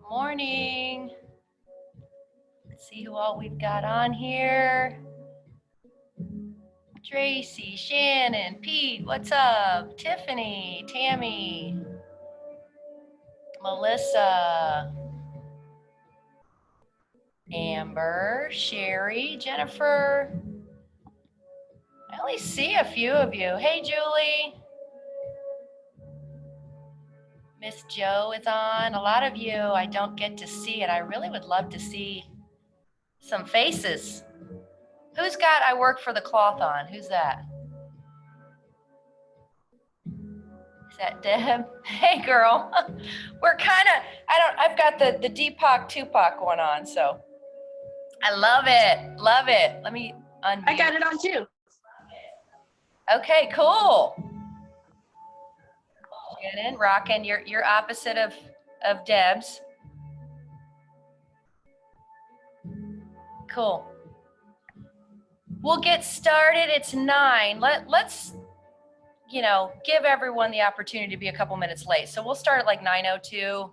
Morning. Let's see who all we've got on here. Tracy, Shannon, Pete, what's up? Tiffany, Tammy, Melissa, Amber, Sherry, Jennifer. I only see a few of you. Hey, Julie. Miss Joe is on. A lot of you, I don't get to see it. I really would love to see some faces. Who's got I work for the cloth on? Who's that? Is that Deb? Hey, girl. We're kind of, I've got the Deepak Tupac one on, so I love it. Love it. Let me unmute. I got it on too. Okay, cool. Shannon, rocking. You're opposite of Deb's. Cool. We'll get started. It's 9. Let's give everyone the opportunity to be a couple minutes late. So we'll start at like 9:02.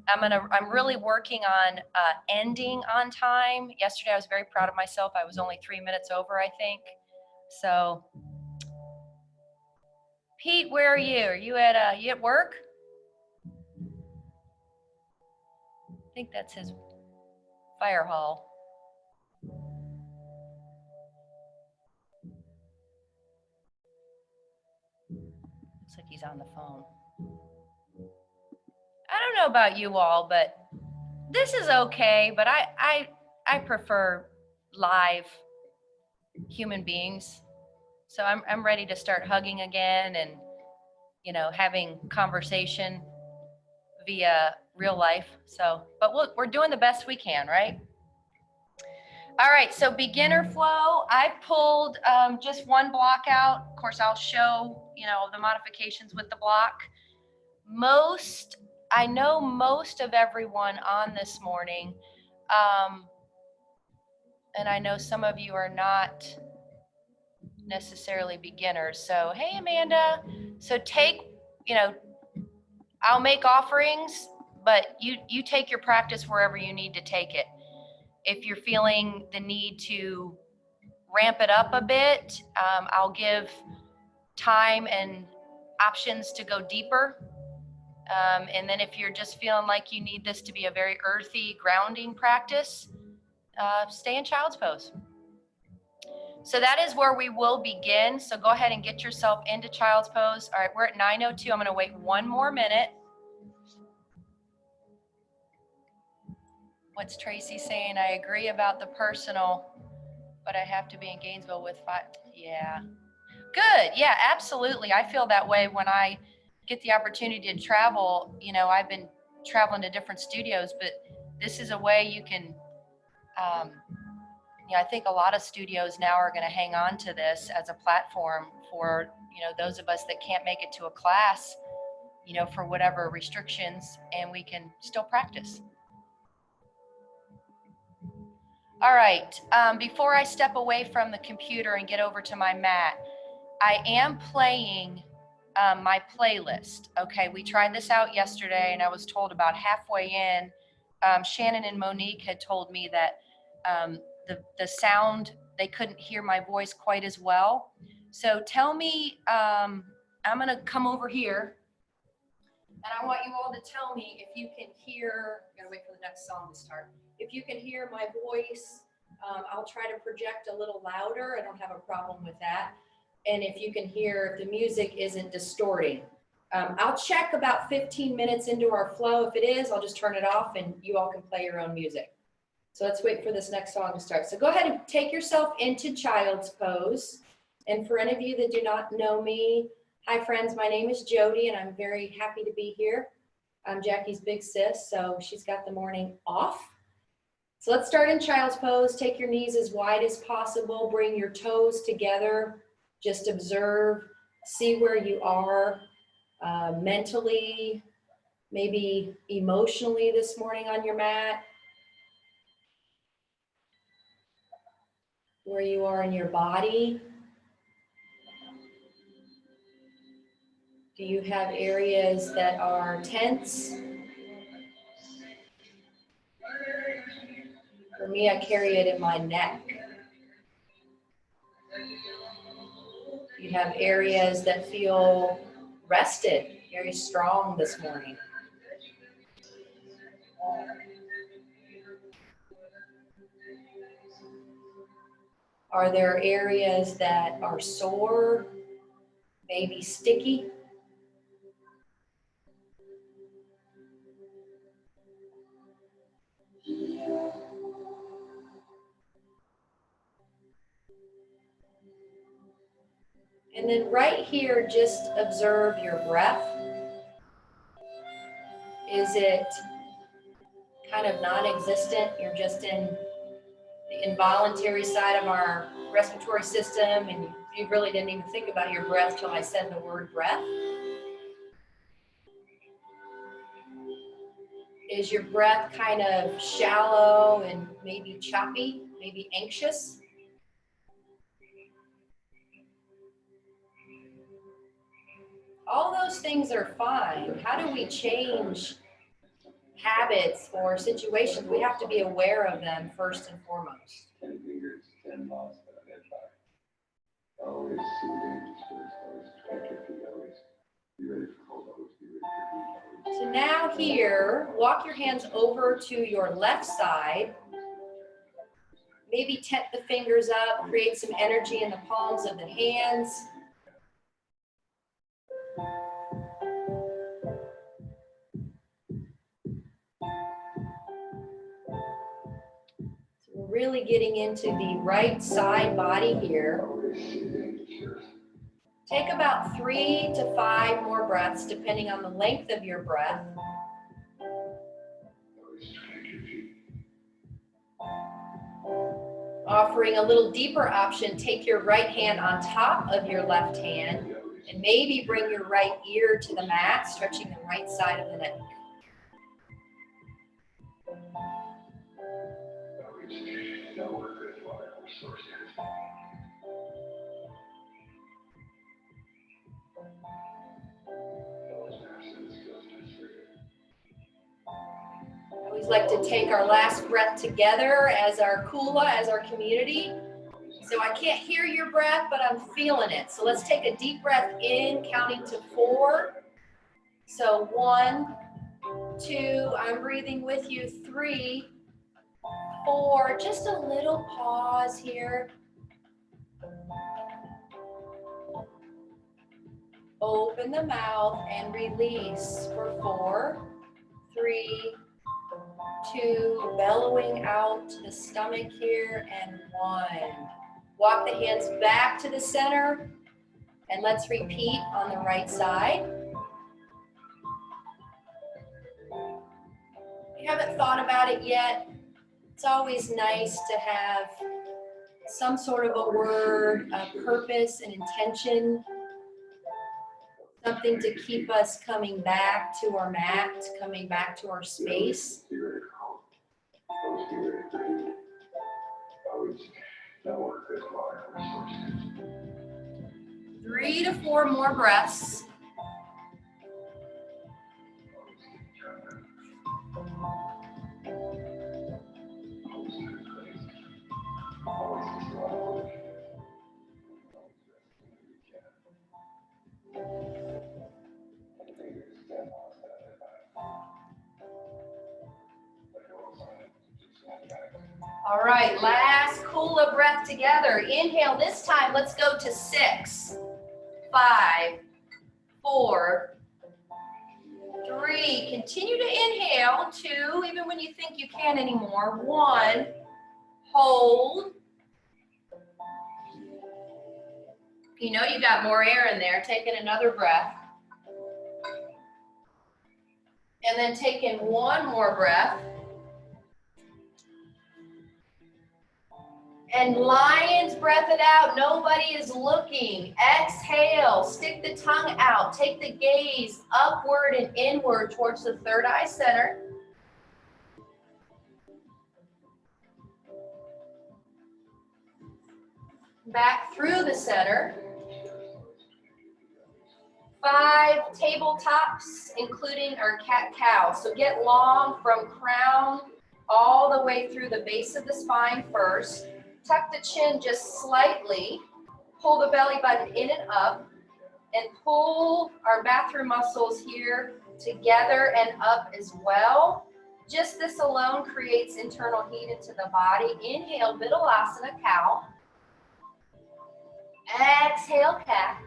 I'm really working on ending on time. Yesterday I was very proud of myself. I was only 3 minutes over, I think. So Pete, where are you? Are you at work? I think that's his fire hall. Looks like he's on the phone. I don't know about you all, but this is okay, but I prefer live human beings. So I'm ready to start hugging again and having conversation via real life. So, but we're doing the best we can, right? All right, so beginner flow, I pulled just one block out. Of course, I'll show, the modifications with the block. I know most of everyone on this morning, and I know some of you are not necessarily beginners. So, hey, Amanda. So I'll make offerings, but you take your practice wherever you need to take it. If you're feeling the need to ramp it up a bit, I'll give time and options to go deeper. And then if you're just feeling like you need this to be a very earthy grounding practice, stay in child's pose. So that is where we will begin. So go ahead and get yourself into child's pose. All right, we're at 9:02. I'm going to wait 1 more minute. What's Tracy saying? I agree about the personal, but I have to be in Gainesville with 5. Yeah. Good. Yeah, absolutely. I feel that way when I get the opportunity to travel. I've been traveling to different studios, but this is a way you can, I think a lot of studios now are going to hang on to this as a platform for, those of us that can't make it to a class, for whatever restrictions, and we can still practice. All right, before I step away from the computer and get over to my mat, I am playing my playlist. Okay, we tried this out yesterday and I was told about halfway in, Shannon and Monique had told me that the sound, they couldn't hear my voice quite as well. So tell me, I'm gonna come over here and I want you all to tell me if you can hear, I'm gonna wait for the next song to start. If you can hear my voice, I'll try to project a little louder. I don't have a problem with that. And if you can hear, if the music isn't distorting. I'll check about 15 minutes into our flow. If it is, I'll just turn it off and you all can play your own music. So let's wait for this next song to start. So go ahead and take yourself into child's pose. And for any of you that do not know me, hi friends, my name is Jodi and I'm very happy to be here. I'm Jackie's big sis, so she's got the morning off. So let's start in child's pose. Take your knees as wide as possible. Bring your toes together. Just observe, see where you are mentally, maybe emotionally this morning on your mat. Where you are in your body. Do you have areas that are tense? For me, I carry it in my neck. You have areas that feel rested, very strong this morning. Are there areas that are sore, maybe sticky? And then right here, just observe your breath. Is it kind of non-existent? You're just in the involuntary side of our respiratory system and you really didn't even think about your breath till I said the word breath. Is your breath kind of shallow and maybe choppy, maybe anxious? All those things are fine. How do we change habits or situations? We have to be aware of them first and foremost. 10 fingers, 10 paws, head back. Always soothing, always track your feet, always be ready for cold, always be ready for heat. So now here, walk your hands over to your left side. Maybe tent the fingers up, create some energy in the palms of the hands. So we're really getting into the right side body here. Take about 3 to 5 more breaths, depending on the length of your breath. Offering a little deeper option, take your right hand on top of your left hand and maybe bring your right ear to the mat, stretching the right side of the neck. I always like to take our last breath together as our kula, as our community. So I can't hear your breath, but I'm feeling it. So let's take a deep breath in, counting to 4. So 1, 2, I'm breathing with you, 3, 4, just a little pause here. Open the mouth and release for 4, 3, 2, bellowing out to the stomach here, and 1. Walk the hands back to the center, and let's repeat on the right side. If you haven't thought about it yet, it's always nice to have some sort of a word, a purpose, an intention, something to keep us coming back to our mat, coming back to our space. 3 to 4 more breaths. All right, last kula breath together. Inhale this time, let's go to 6, 5, 4, 3. Continue to inhale. 2, even when you think you can't anymore. 1, hold. You know you got more air in there. Taking another breath. And then taking one more breath. And lion's breath it out. Nobody is looking. Exhale. Stick the tongue out. Take the gaze upward and inward towards the third eye center. Back through the center. 5 tabletops, including our cat-cow. So get long from crown all the way through the base of the spine first. Tuck the chin just slightly. Pull the belly button in and up. And pull our bathroom muscles here together and up as well. Just this alone creates internal heat into the body. Inhale, Vidalasana, cow. Exhale, cat.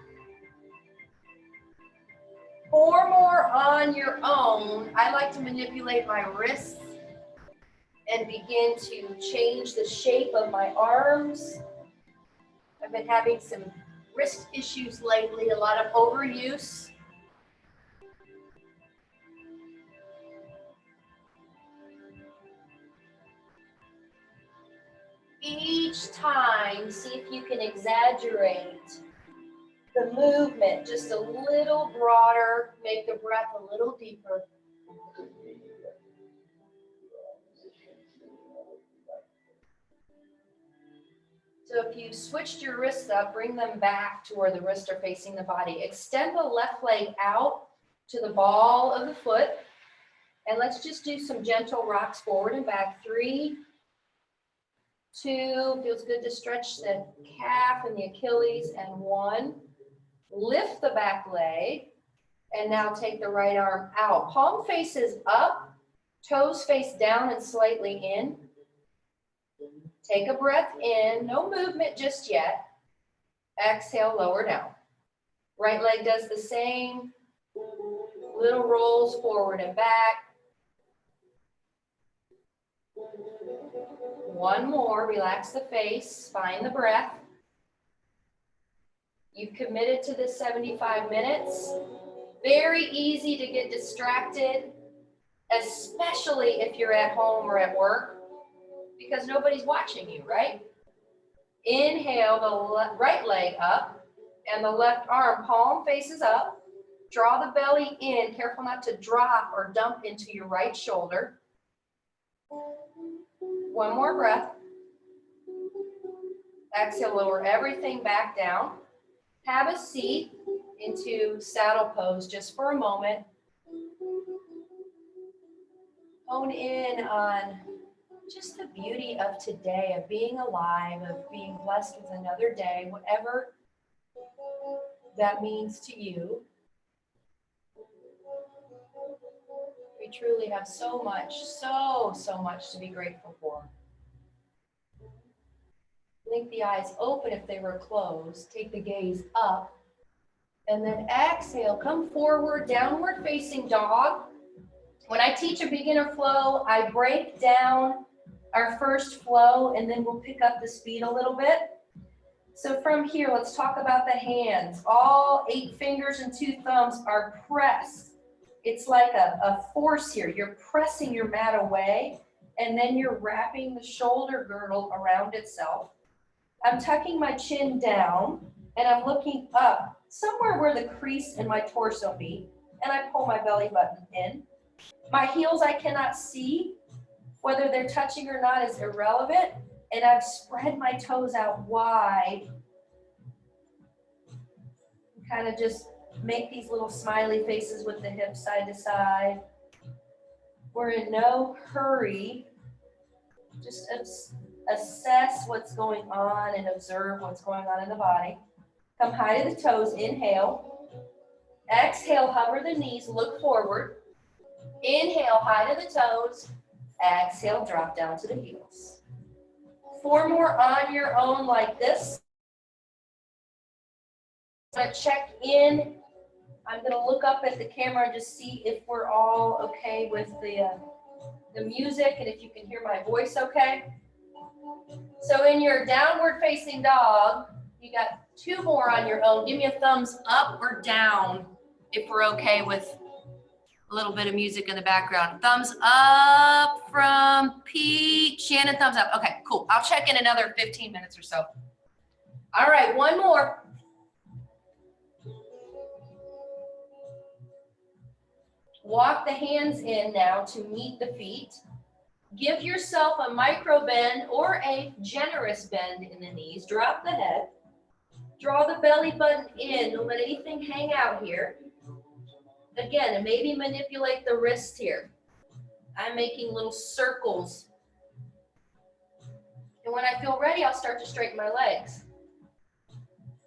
4 more on your own. I like to manipulate my wrists and begin to change the shape of my arms. I've been having some wrist issues lately, a lot of overuse. Each time, see if you can exaggerate the movement just a little broader, make the breath a little deeper. So if you switched your wrists up, bring them back to where the wrists are facing the body. Extend the left leg out to the ball of the foot. And let's just do some gentle rocks forward and back. 3, 2, feels good to stretch the calf and the Achilles, and 1. Lift the back leg, and now take the right arm out. Palm faces up, toes face down and slightly in. Take a breath in, no movement just yet. Exhale, lower down. Right leg does the same, little rolls forward and back. 1 more, relax the face, find the breath. You've committed to this 75 minutes. Very easy to get distracted, especially if you're at home or at work, because nobody's watching you, right? Inhale the right leg up and the left arm, palm faces up. Draw the belly in, careful not to drop or dump into your right shoulder. 1 more breath. Exhale, lower everything back down. Have a seat into saddle pose just for a moment. Hone in on just the beauty of today, of being alive, of being blessed with another day, whatever that means to you. We truly have so much, so much to be grateful for. Blink the eyes open if they were closed. Take the gaze up. And then exhale, come forward, downward facing dog. When I teach a beginner flow, I break down our first flow and then we'll pick up the speed a little bit. So from here, let's talk about the hands. All 8 fingers and 2 thumbs are pressed. It's like a force here. You're pressing your mat away and then you're wrapping the shoulder girdle around itself. I'm tucking my chin down and I'm looking up somewhere where the crease in my torso meet, and I pull my belly button in. My heels I cannot see, whether they're touching or not is irrelevant, and I've spread my toes out wide. Kind of just make these little smiley faces with the hips side to side. We're in no hurry. Just assess what's going on and observe what's going on in the body. Come high to the toes, inhale. Exhale, hover the knees, look forward. Inhale, high to the toes. Exhale, drop down to the heels. 4 more on your own like this. I'm gonna check in. I'm gonna look up at the camera and just see if we're all okay with the music and if you can hear my voice okay. So in your downward facing dog, You got 2 more on your own. Give me a thumbs up or down if we're okay with a little bit of music in the background. Thumbs up from Pete. Shannon, thumbs up. Okay, cool. I'll check in another 15 minutes or so. All right, 1 more. Walk the hands in now to meet the feet. Give yourself a micro bend or a generous bend in the knees. Drop the head. Draw the belly button in. Don't let anything hang out here. Again, and maybe manipulate the wrist here. I'm making little circles. And when I feel ready, I'll start to straighten my legs.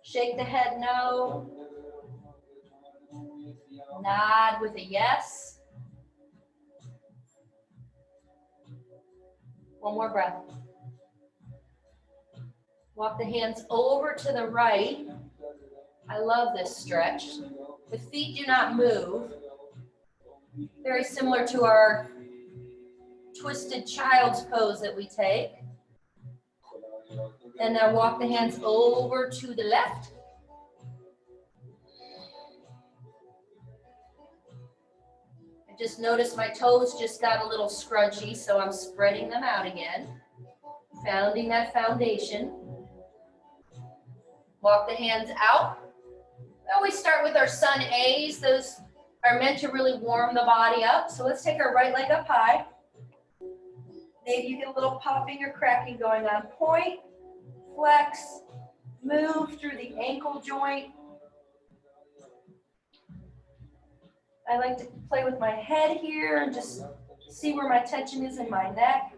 Shake the head no. Nod with a yes. 1 more breath. Walk the hands over to the right. I love this stretch. The feet do not move. Very similar to our twisted child's pose that we take. And now walk the hands over to the left. I just noticed my toes just got a little scrunchy, so I'm spreading them out again. Founding that foundation. Walk the hands out. We always start with our sun A's. Those are meant to really warm the body up. So let's take our right leg up high. Maybe you get a little popping or cracking going on. Point, flex, move through the ankle joint. I like to play with my head here and just see where my tension is in my neck.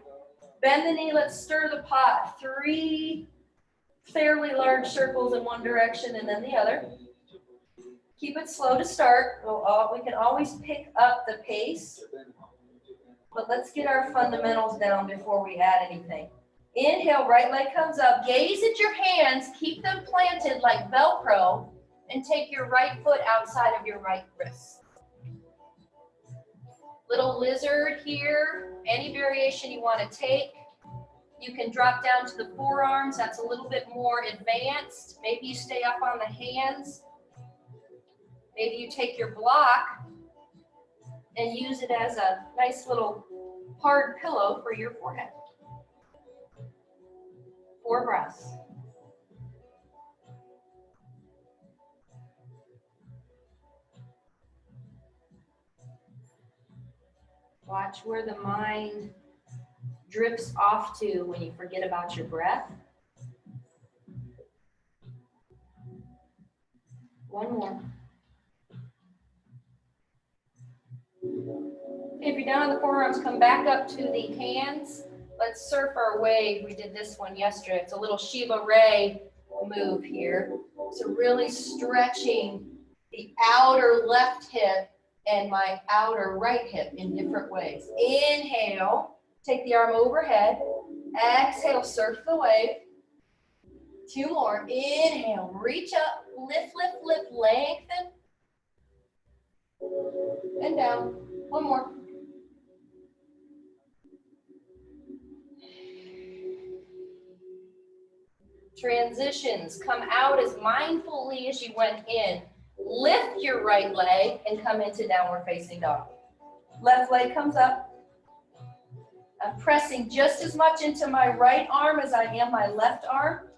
Bend the knee, let's stir the pot. 3 fairly large circles in one direction and then the other. Keep it slow to start. We can always pick up the pace, but let's get our fundamentals down before we add anything. Inhale, right leg comes up. Gaze at your hands, keep them planted like Velcro, and take your right foot outside of your right wrist. Little lizard here, any variation you want to take. You can drop down to the forearms. That's a little bit more advanced. Maybe you stay up on the hands. Maybe you take your block and use it as a nice little hard pillow for your forehead. 4 breaths. Watch where the mind drifts off to when you forget about your breath. 1 more. If you're down on the forearms, come back up to the hands. Let's surf our wave. We did this one yesterday. It's a little Shiva Ray move here. So really stretching the outer left hip and my outer right hip in different ways. Inhale, take the arm overhead. Exhale, surf the wave. 2 more. Inhale, reach up, lift, lift, lift, lengthen. And down. 1 more. Transitions. Come out as mindfully as you went in. Lift your right leg and come into downward facing dog. Left leg comes up. I'm pressing just as much into my right arm as I am my left arm.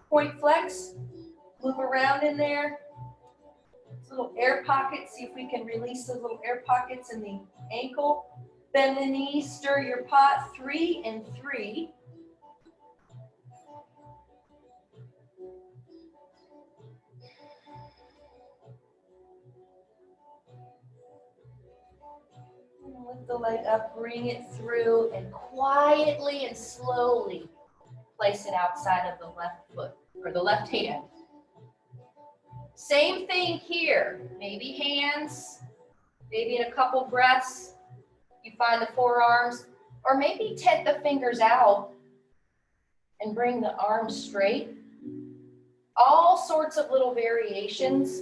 Point flex. Move around in there. Little air pockets. See if we can release those little air pockets in the ankle. Bend the knees. Stir your pot. 3 and 3. Lift the leg up, bring it through, and quietly and slowly place it outside of the left foot or the left hand. Same thing here. Maybe hands, maybe in a couple breaths, you find the forearms, or maybe take the fingers out and bring the arms straight. All sorts of little variations.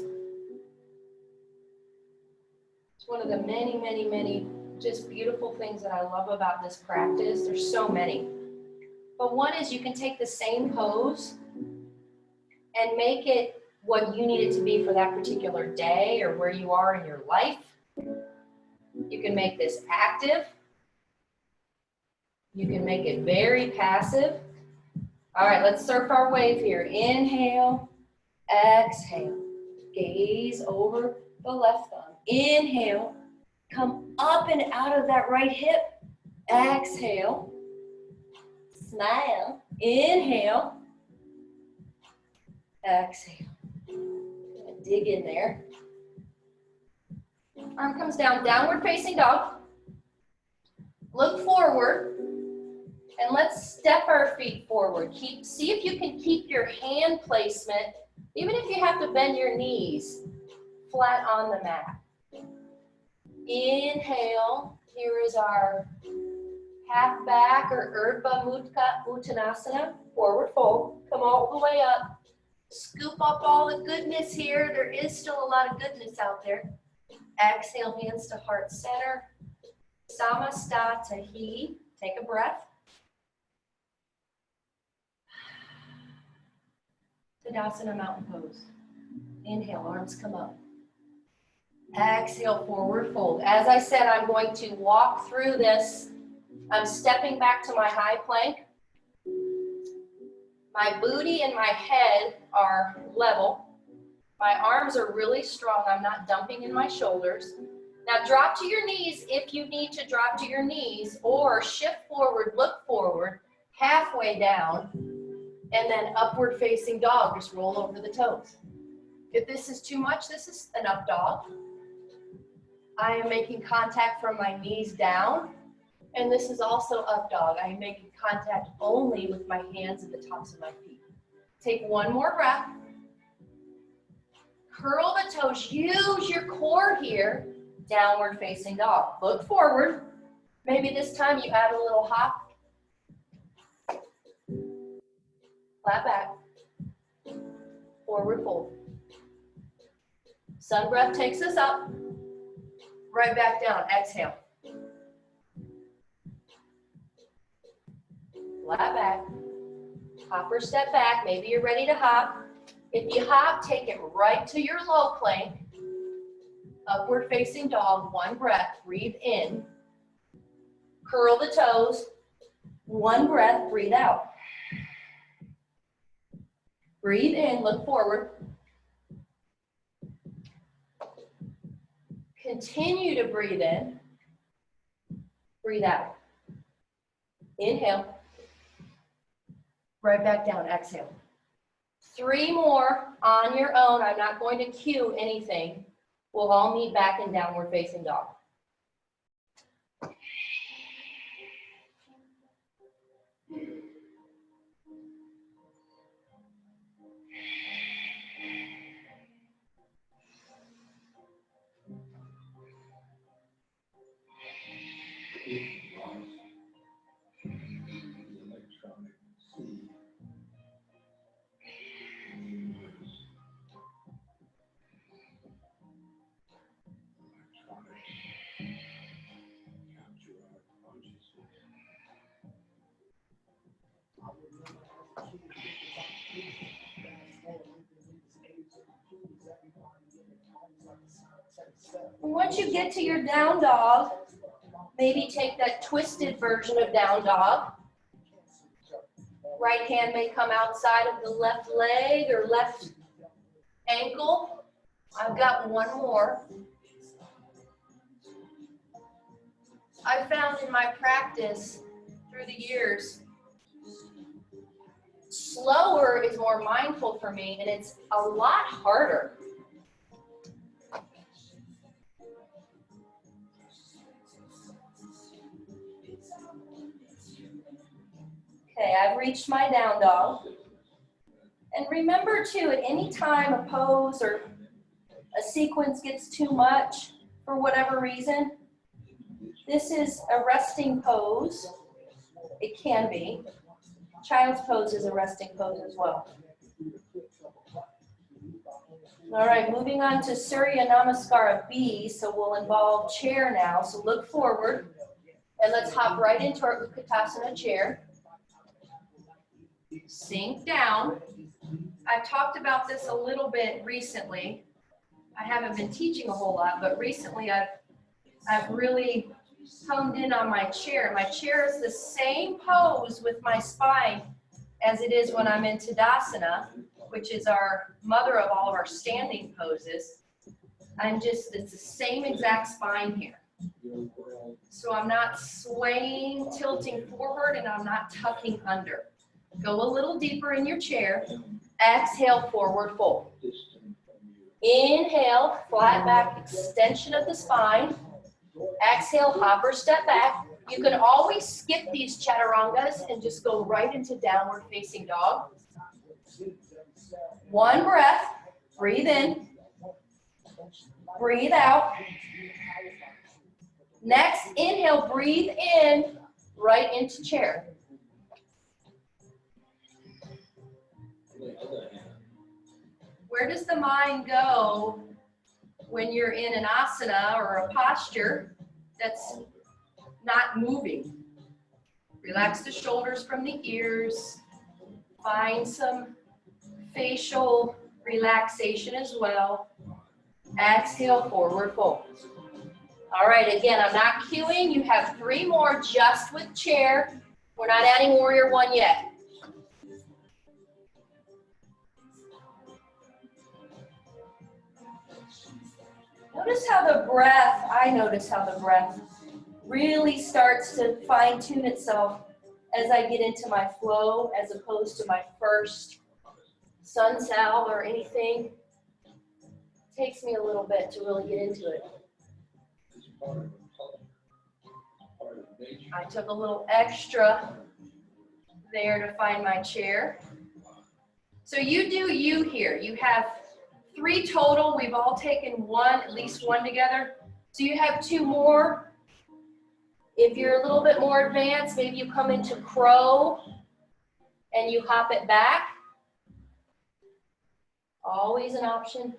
It's one of the many, many, many just beautiful things that I love about this practice. There's so many. But one is you can take the same pose and make it what you need it to be for that particular day or where you are in your life. You can make this active. You can make it very passive. All right, let's surf our wave here. Inhale, exhale. Gaze over the left thumb. Inhale, come up and out of that right hip. Exhale, smile. Inhale, exhale. Dig in there. Arm comes down, downward facing dog. Look forward, and let's step our feet forward. See if you can keep your hand placement, even if you have to bend your knees, flat on the mat. Inhale, here is our half back or Urdhva Mukha Uttanasana, forward fold. Come all the way up. Scoop up all the goodness here. There is still a lot of goodness out there. Exhale, hands to heart center. Samastatahi. Take a breath. Tadasana mountain pose. Inhale, arms come up. Exhale, forward fold. As I said, I'm going to walk through this. I'm stepping back to my high plank. My booty and my head are level. My arms are really strong. I'm not dumping in my shoulders. Now drop to your knees if you need to drop to your knees, or shift forward, look forward, halfway down, and then upward facing dog. Just roll over the toes. If this is too much, this is an up dog. I am making contact from my knees down, and this is also up dog. I am making contact only with my hands at the tops of my feet. Take one more breath. Curl the toes. Use your core here. Downward facing dog. Look forward. Maybe this time you add a little hop. Flat back. Forward fold. Sun breath takes us up. Right back down. Exhale. Flat back. Hop or step back. Maybe you're ready to hop. If you hop, take it right to your low plank. Upward facing dog. One breath. Breathe in. Curl the toes. One breath. Breathe out. Breathe in. Look forward. Continue to breathe in. Breathe out. Inhale. Right back down. Exhale. 3 more on your own. I'm not going to cue anything. We'll all meet back in downward facing dog. Once you get to your down dog, maybe take that twisted version of down dog. Right hand may come outside of the left leg or left ankle. I've got one more. I found in my practice through the years, slower is more mindful for me, and it's a lot harder. Okay, I've reached my down dog. And remember too, at any time a pose or a sequence gets too much for whatever reason, this is a resting pose. It can be. Child's pose is a resting pose as well. All right, moving on to Surya Namaskara B. So we'll involve chair now. So look forward and let's hop right into our Utkatasana chair. Sink down. I've talked about this a little bit recently. I haven't been teaching a whole lot, but recently I've really honed in on my chair. My chair is the same pose with my spine as it is when I'm in Tadasana, which is our mother of all of our standing poses. It's the same exact spine here. So I'm not swaying, tilting forward, and I'm not tucking under. Go a little deeper in your chair. Exhale, forward fold. Inhale, flat back, extension of the spine. Exhale, hopper, step back. You can always skip these chaturangas and just go right into downward facing dog. One breath, breathe in, breathe out. Next, inhale, breathe in, right into chair. Where does the mind go when you're in an asana or a posture that's not moving? Relax the shoulders from the ears. Find some facial relaxation as well. Exhale, forward fold. All right, again, I'm not cueing. You have 3 more just with chair. We're not adding warrior 1 yet. Notice how I notice how the breath really starts to fine tune itself as I get into my flow, as opposed to my first sun sal or anything. It takes me a little bit to really get into it. I took a little extra there to find my chair. So you do you here. You have 3 total. We've all taken at least one together. So you have 2 more. If you're a little bit more advanced, maybe you come into crow and you hop it back. Always an option.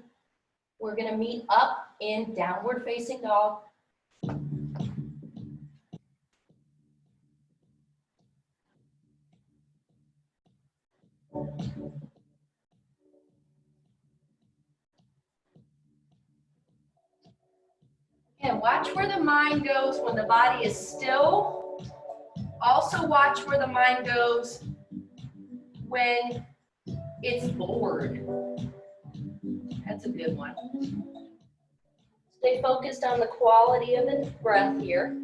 We're going to meet up in downward facing dog. And watch where the mind goes when the body is still. Also watch where the mind goes when it's bored. That's a good one. Stay focused on the quality of the breath here.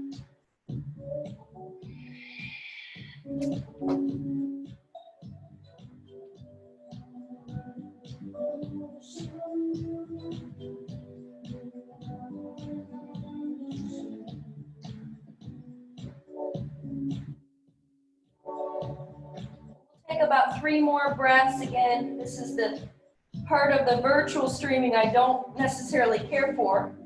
Take about 3 more breaths. Again, this is the part of the virtual streaming I don't necessarily care for.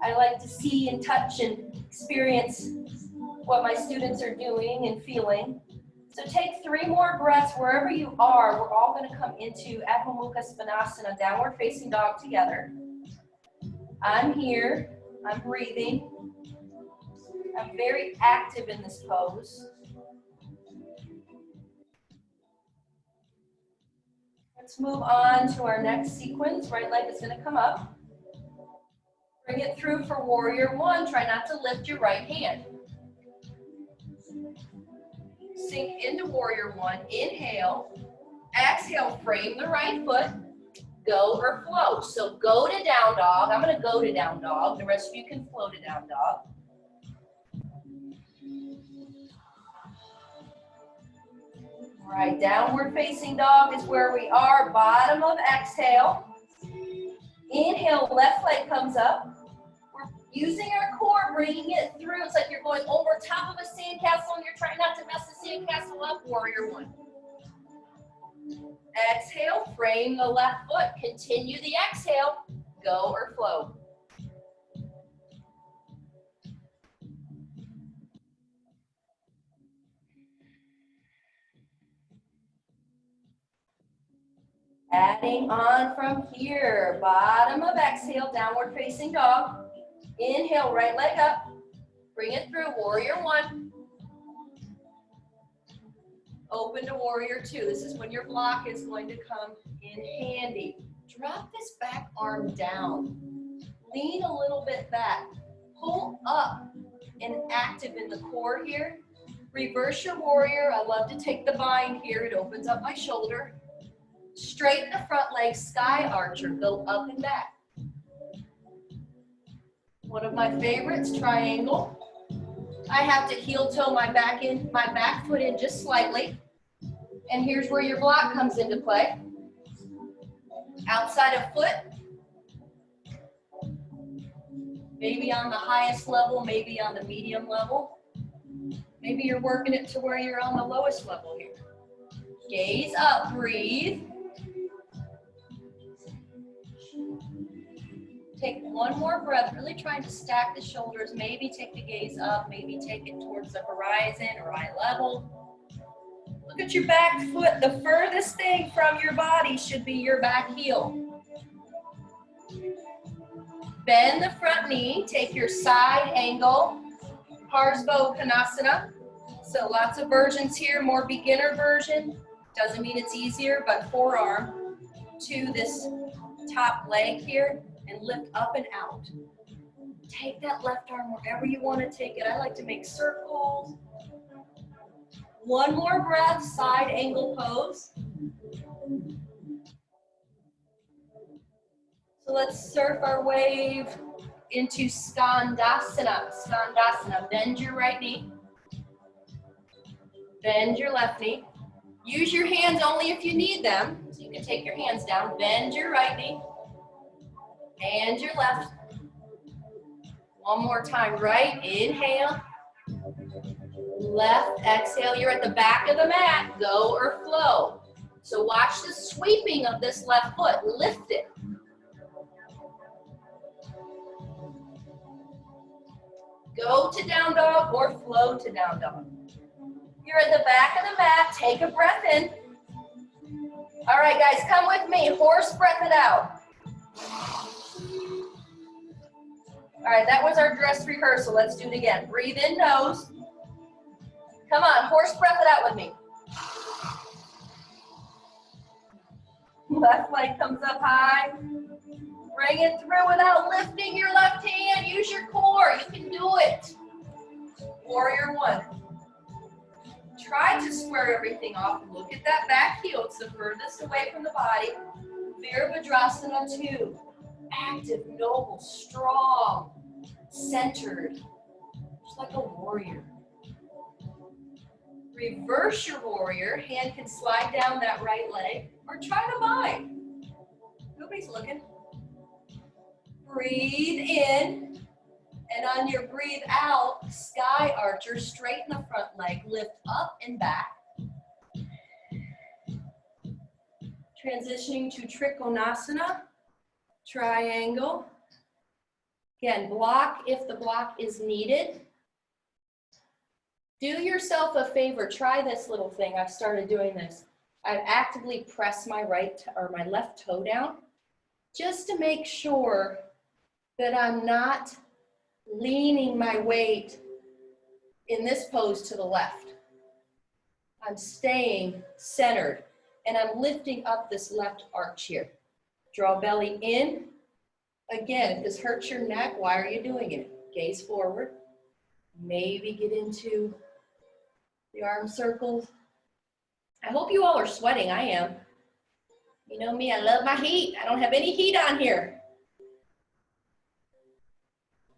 I like to see and touch and experience what my students are doing and feeling. So take 3 more breaths wherever you are. We're all going to come into Adho Mukha Svanasana, downward facing dog together. I'm here. I'm breathing. I'm very active in this pose. Let's move on to our next sequence. Right leg is going to come up. Bring it through for warrior 1. Try not to lift your right hand. Sink into warrior 1. Inhale. Exhale, frame the right foot. Go or flow. So go to down dog. I'm going to go to down dog. The rest of you can flow to down dog. All right, downward facing dog is where we are. Bottom of exhale. Inhale, left leg comes up. We're using our core, bringing it through. It's like you're going over top of a sandcastle and you're trying not to mess the sandcastle up. Warrior 1. Exhale, frame the left foot. Continue the exhale. Go or flow. Adding on from here. Bottom of exhale, downward facing dog. Inhale, right leg up. Bring it through, warrior 1. Open to warrior two. This is when your block is going to come in handy. Drop this back arm down. Lean a little bit back. Pull up and active in the core here. Reverse your warrior. I love to take the bind here. It opens up my shoulder. Straighten the front leg, sky archer. Go up and back. One of my favorites, triangle. I have to heel toe my back foot in just slightly. And here's where your block comes into play. Outside of foot. Maybe on the highest level, maybe on the medium level. Maybe you're working it to where you're on the lowest level here. Gaze up, breathe. Take one more breath, really trying to stack the shoulders. Maybe take the gaze up, maybe take it towards the horizon or eye level. Look at your back foot. The furthest thing from your body should be your back heel. Bend the front knee, take your side angle, Parsva Konasana. So lots of versions here, more beginner version. Doesn't mean it's easier, but forearm to this top leg here and lift up and out. Take that left arm wherever you want to take it. I like to make circles. One more breath, side angle pose. So let's surf our wave into Skandasana. Skandasana, bend your right knee. Bend your left knee. Use your hands only if you need them. So you can take your hands down. Bend your right knee. And your left. One more time, right, inhale. Left, exhale. You're at the back of the mat, go or flow. So watch the sweeping of this left foot, lift it. Go to down dog or flow to down dog. You're at the back of the mat, take a breath in. All right, guys, come with me, horse breath it out. All right, that was our dress rehearsal. Let's do it again. Breathe in, nose. Come on, horse breath it out with me. Left leg comes up high. Bring it through without lifting your left hand. Use your core, you can do it. Warrior one. Try to square everything off. Look at that back heel, it's the furthest away from the body. Virabhadrasana 2. Active, noble, strong, centered, just like a warrior. Reverse your warrior, hand can slide down that right leg, or try to bind. Nobody's looking. Breathe in, and on your breathe out, sky archer, straighten the front leg, lift up and back. Transitioning to Trikonasana, triangle. Again, block if the block is needed. Do yourself a favor, try this little thing. I've started doing this. I've actively pressed my my left toe down just to make sure that I'm not leaning my weight in this pose to the left. I'm staying centered and I'm lifting up this left arch here. Draw belly in. Again, if this hurts your neck, why are you doing it? Gaze forward. Maybe get into the arm circles. I hope you all are sweating. I am. You know me, I love my heat. I don't have any heat on here.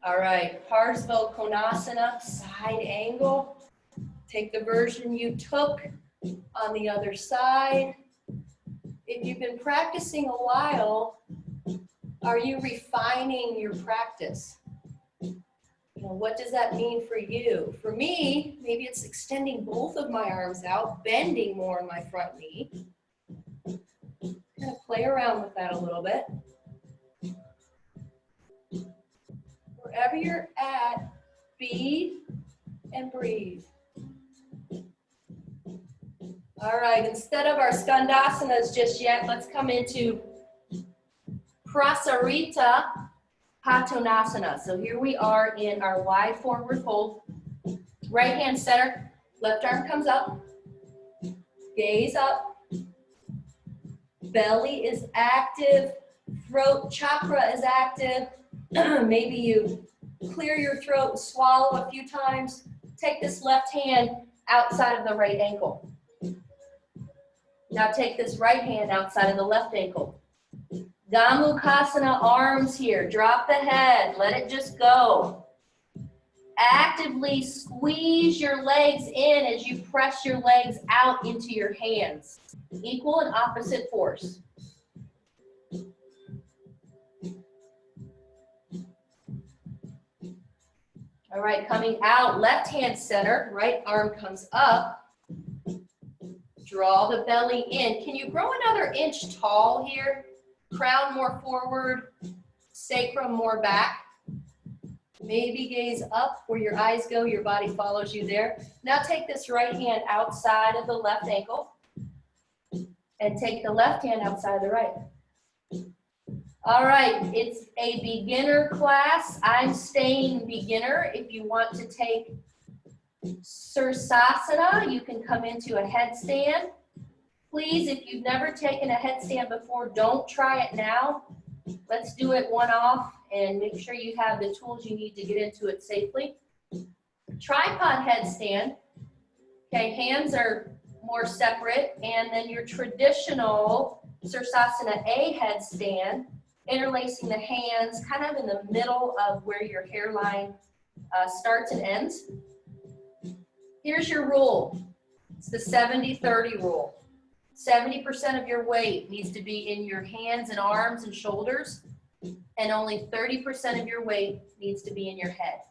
All right, Parsva Konasana, side angle. Take the version you took on the other side. If you've been practicing a while, are you refining your practice? You know, what does that mean for you? For me, maybe it's extending both of my arms out, bending more in my front knee. Kind of play around with that a little bit. Wherever you're at, be and breathe. All right, instead of our Skandasanas just yet, let's come into Prasarita Padottanasana. So here we are in our wide forward fold. Right hand center, left arm comes up. Gaze up. Belly is active. Throat chakra is active. Maybe you clear your throat and swallow a few times. Take this left hand outside of the right ankle. Now take this right hand outside of the left ankle. Gomukhasana, arms here. Drop the head. Let it just go. Actively squeeze your legs in as you press your legs out into your hands. Equal and opposite force. All right, coming out, left hand center, right arm comes up. Draw the belly in. Can you grow another inch tall here? Crown more forward, sacrum more back. Maybe gaze up where your eyes go, your body follows you there. Now take this right hand outside of the left ankle and take the left hand outside the right. All right, it's a beginner class. I'm staying beginner. If you want to take Sirsasana, you can come into a headstand. Please, if you've never taken a headstand before, don't try it now. Let's do it one off and make sure you have the tools you need to get into it safely. Tripod headstand. Okay, hands are more separate, and then your traditional Sirsasana A headstand, interlacing the hands kind of in the middle of where your hairline starts and ends. Here's your rule. It's the 70-30 rule. 70% of your weight needs to be in your hands and arms and shoulders, and only 30% of your weight needs to be in your head.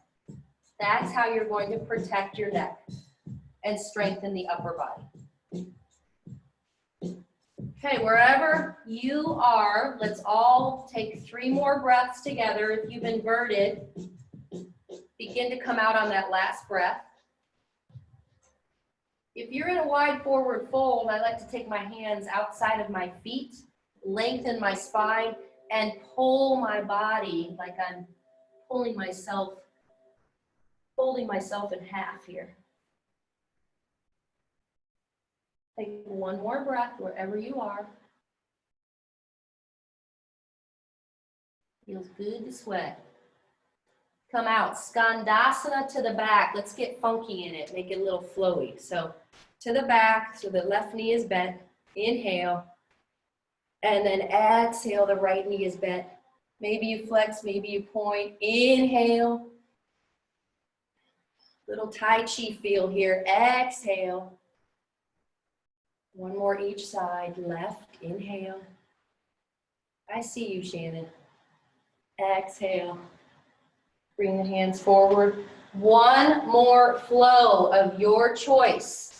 That's how you're going to protect your neck and strengthen the upper body. Okay, wherever you are, let's all take 3 more breaths together. If you've inverted, begin to come out on that last breath. If you're in a wide forward fold, I like to take my hands outside of my feet, lengthen my spine, and pull my body like I'm pulling myself, folding myself in half here. Take one more breath wherever you are. Feels good to sweat. Come out, Skandasana to the back. Let's get funky in it, make it a little flowy. So to the back, so the left knee is bent. Inhale. And then exhale, the right knee is bent. Maybe you flex, maybe you point. Inhale. Little Tai Chi feel here. Exhale. One more each side. Left, inhale. I see you, Shannon. Exhale. Bring the hands forward. One more flow of your choice.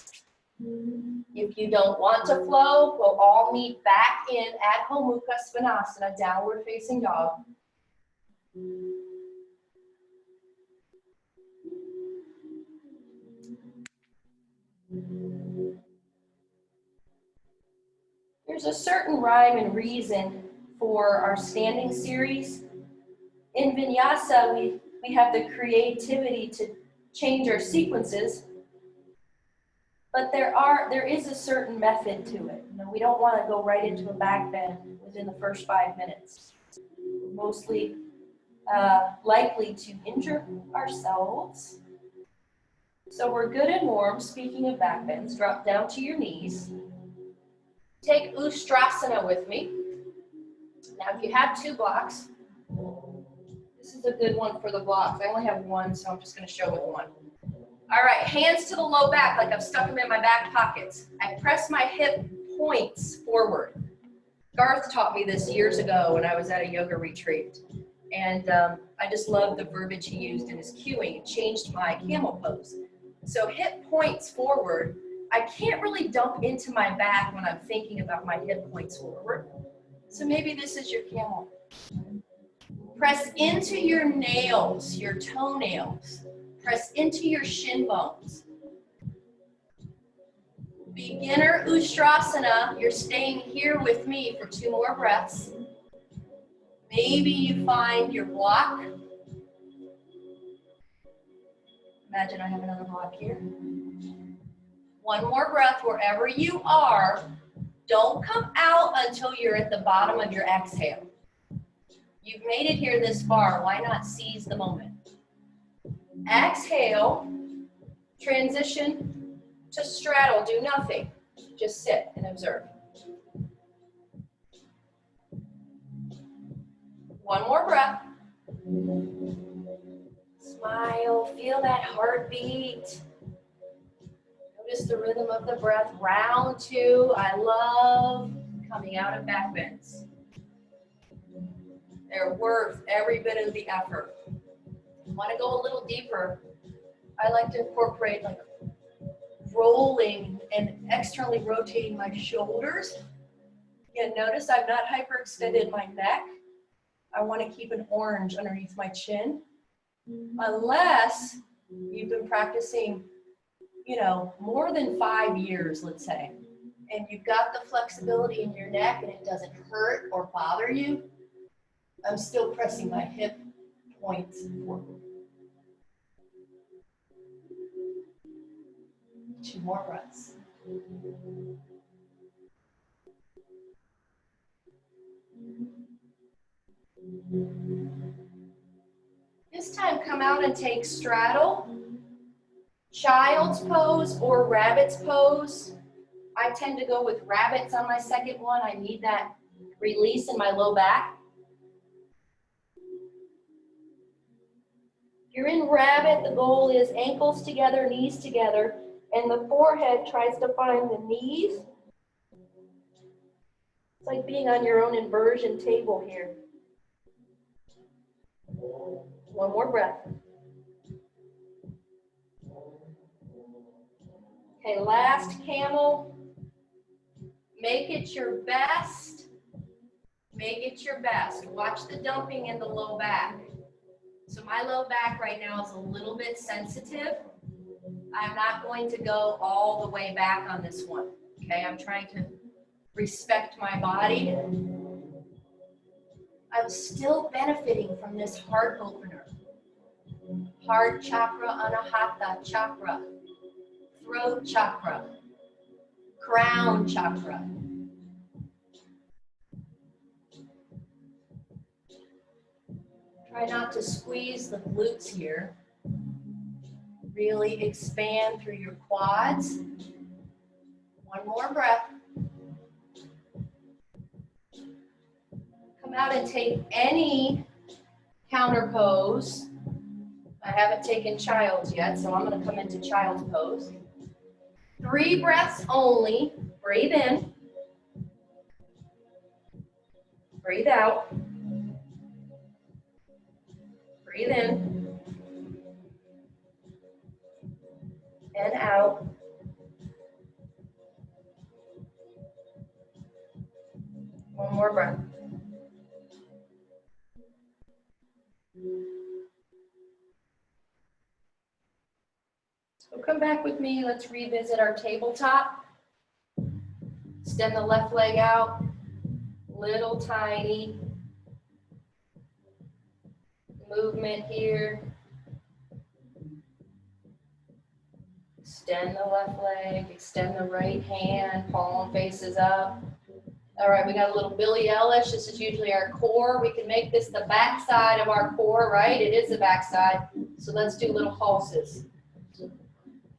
If you don't want to flow, we'll all meet back in Adho Mukha Svanasana, downward facing dog. There's a certain rhyme and reason for our standing series. In Vinyasa, we have the creativity to change our sequences, but there is a certain method to it. You know, we don't want to go right into a back bend within the first 5 minutes. We're mostly likely to injure ourselves. So we're good and warm. Speaking of back bends, drop down to your knees. Take Ustrasana with me. Now, if you have 2 blocks, this is a good one for the blocks. I only have 1, so I'm just going to show with 1. All right, hands to the low back like I've stuck them in my back pockets. I press my hip points forward. Garth taught me this years ago when I was at a yoga retreat. And I just love the verbiage he used in his cueing. It changed my camel pose. So hip points forward. I can't really dump into my back when I'm thinking about my hip points forward. So maybe this is your camel. Press into your nails, your toenails. Press into your shin bones. Beginner Ustrasana, you're staying here with me for 2 more breaths. Maybe you find your block. Imagine I have another block here. One more breath wherever you are. Don't come out until you're at the bottom of your exhale. You've made it here this far. Why not seize the moment? Exhale, transition to straddle. Do nothing. Just sit and observe. One more breath. Smile. Feel that heartbeat. Notice the rhythm of the breath. Round 2. I love coming out of back bends. They're worth every bit of the effort. Want to go a little deeper? I like to incorporate like rolling and externally rotating my shoulders. Again, notice I've not hyperextended my neck. I want to keep an orange underneath my chin. Unless you've been practicing, you know, more than 5 years, let's say, and you've got the flexibility in your neck and it doesn't hurt or bother you, I'm still pressing my hip points forward. 2 more breaths. This time, come out and take straddle, child's pose or rabbit's pose. I tend to go with rabbits on my second one. I need that release in my low back. If you're in rabbit, the goal is ankles together, knees together, and the forehead tries to find the knees. It's like being on your own inversion table here. One more breath. Okay, last camel. Make it your best. Make it your best. Watch the dumping in the low back. So my low back right now is a little bit sensitive. I'm not going to go all the way back on this one. Okay, I'm trying to respect my body. I'm still benefiting from this heart opener. Heart chakra, anahata chakra, throat chakra, crown chakra. Try not to squeeze the glutes here. Really expand through your quads. One more breath. Come out and take any counter pose. I haven't taken child's yet, so I'm going to come into child's pose. 3 breaths only. Breathe in. Breathe out. Breathe in. And out. One more breath. So come back with me. Let's revisit our tabletop. Extend the left leg out. Little tiny movement here. Extend the left leg, extend the right hand, palm faces up. All right, we got a little Billie Eilish. This is usually our core. We can make this the back side of our core, right? It is the back side. So let's do little pulses.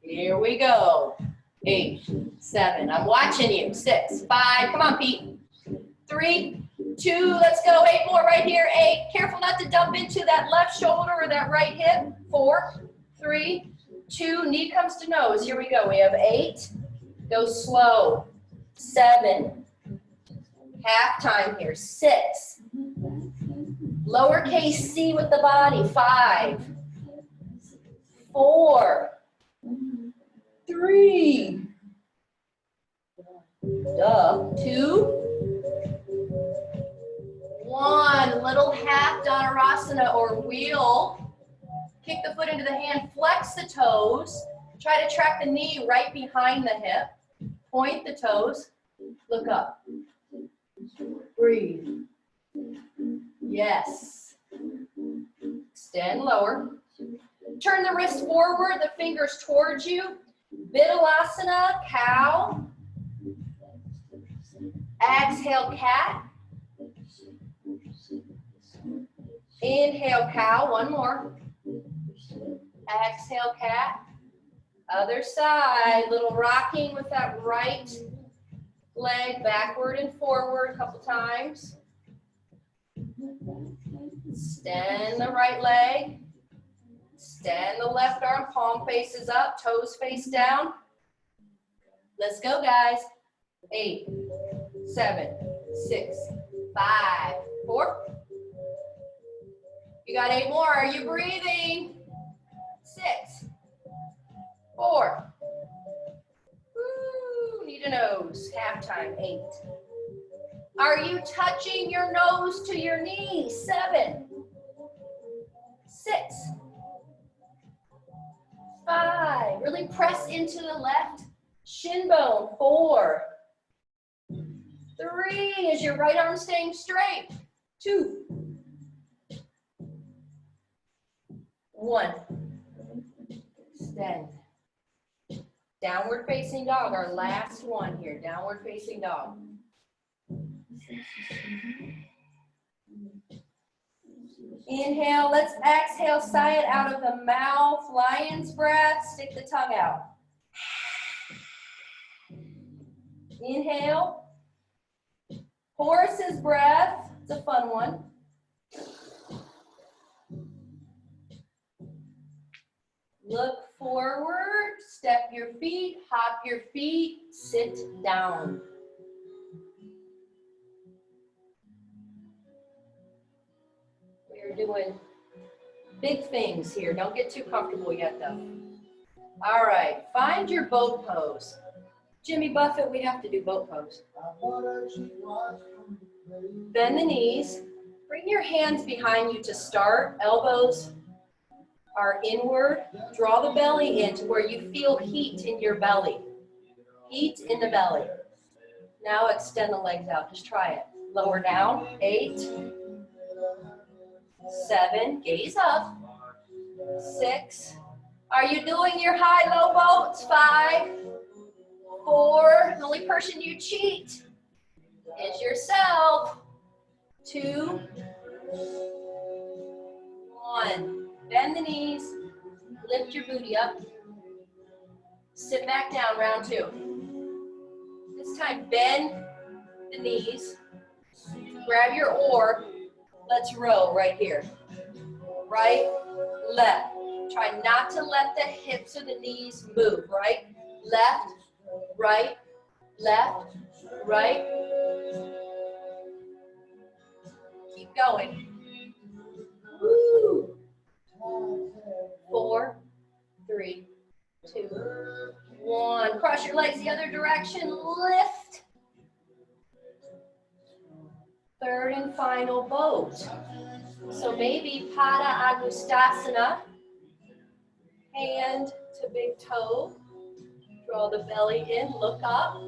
Here we go. 8, 7. I'm watching you. 6, 5. Come on, Pete. 3, 2. Let's go. 8 more right here. 8. Careful not to dump into that left shoulder or that right hip. 4, 3, 2. Knee comes to nose. Here we go. We have 8. Go slow. 7. Half time here. 6. Lowercase c with the body. 5. 4. 3. 2. 1. Little half Dhanurasana or wheel. Kick the foot into the hand. Flex the toes. Try to track the knee right behind the hip. Point the toes. Look up. Breathe. Yes. Extend lower. Turn the wrist forward, the fingers towards you. Vidalasana, cow. Exhale, cat. Inhale, cow. One more. Exhale, cat. Other side. Little rocking with that right leg backward and forward a couple times. Extend the right leg. Extend the left arm. Palm faces up. Toes face down. Let's go, guys. 8, 7, 6, 5, 4. You got 8 more. Are you breathing? 6, 4. Woo, need a nose. Halftime. 8. Are you touching your nose to your knee? 7, 6, 5. Really press into the left shin bone. 4, 3. Is your right arm staying straight? 2, 1. Extend. Downward facing dog, our last one here. Downward facing dog. Inhale, let's exhale, sigh it out of the mouth. Lion's breath, stick the tongue out. Inhale. Horse's breath, it's a fun one. Look forward, step your feet, hop your feet, sit down. We're doing big things here. Don't get too comfortable yet though. All right, find your boat pose. Jimmy Buffett, we have to do boat pose. Bend the knees. Bring your hands behind you to start. Elbows are inward. Draw the belly in to where you feel heat in your belly. Heat in the belly. Now extend the legs out. Just try it. Lower down. 8, 7. Gaze up. 6. Are you doing your high-low boats? 5, 4. The only person you cheat is yourself. 2, 1. Bend the knees. Lift your booty up. Sit back down, round 2. This time, bend the knees. Grab your oar. Let's row right here. Right, left. Try not to let the hips or the knees move. Right, left, right, left, right. Keep going. Woo. 4, 3, 2, 1. Cross your legs the other direction. Lift. Third and final boat. So maybe Pada Agustasana. Hand to big toe. Draw the belly in. Look up.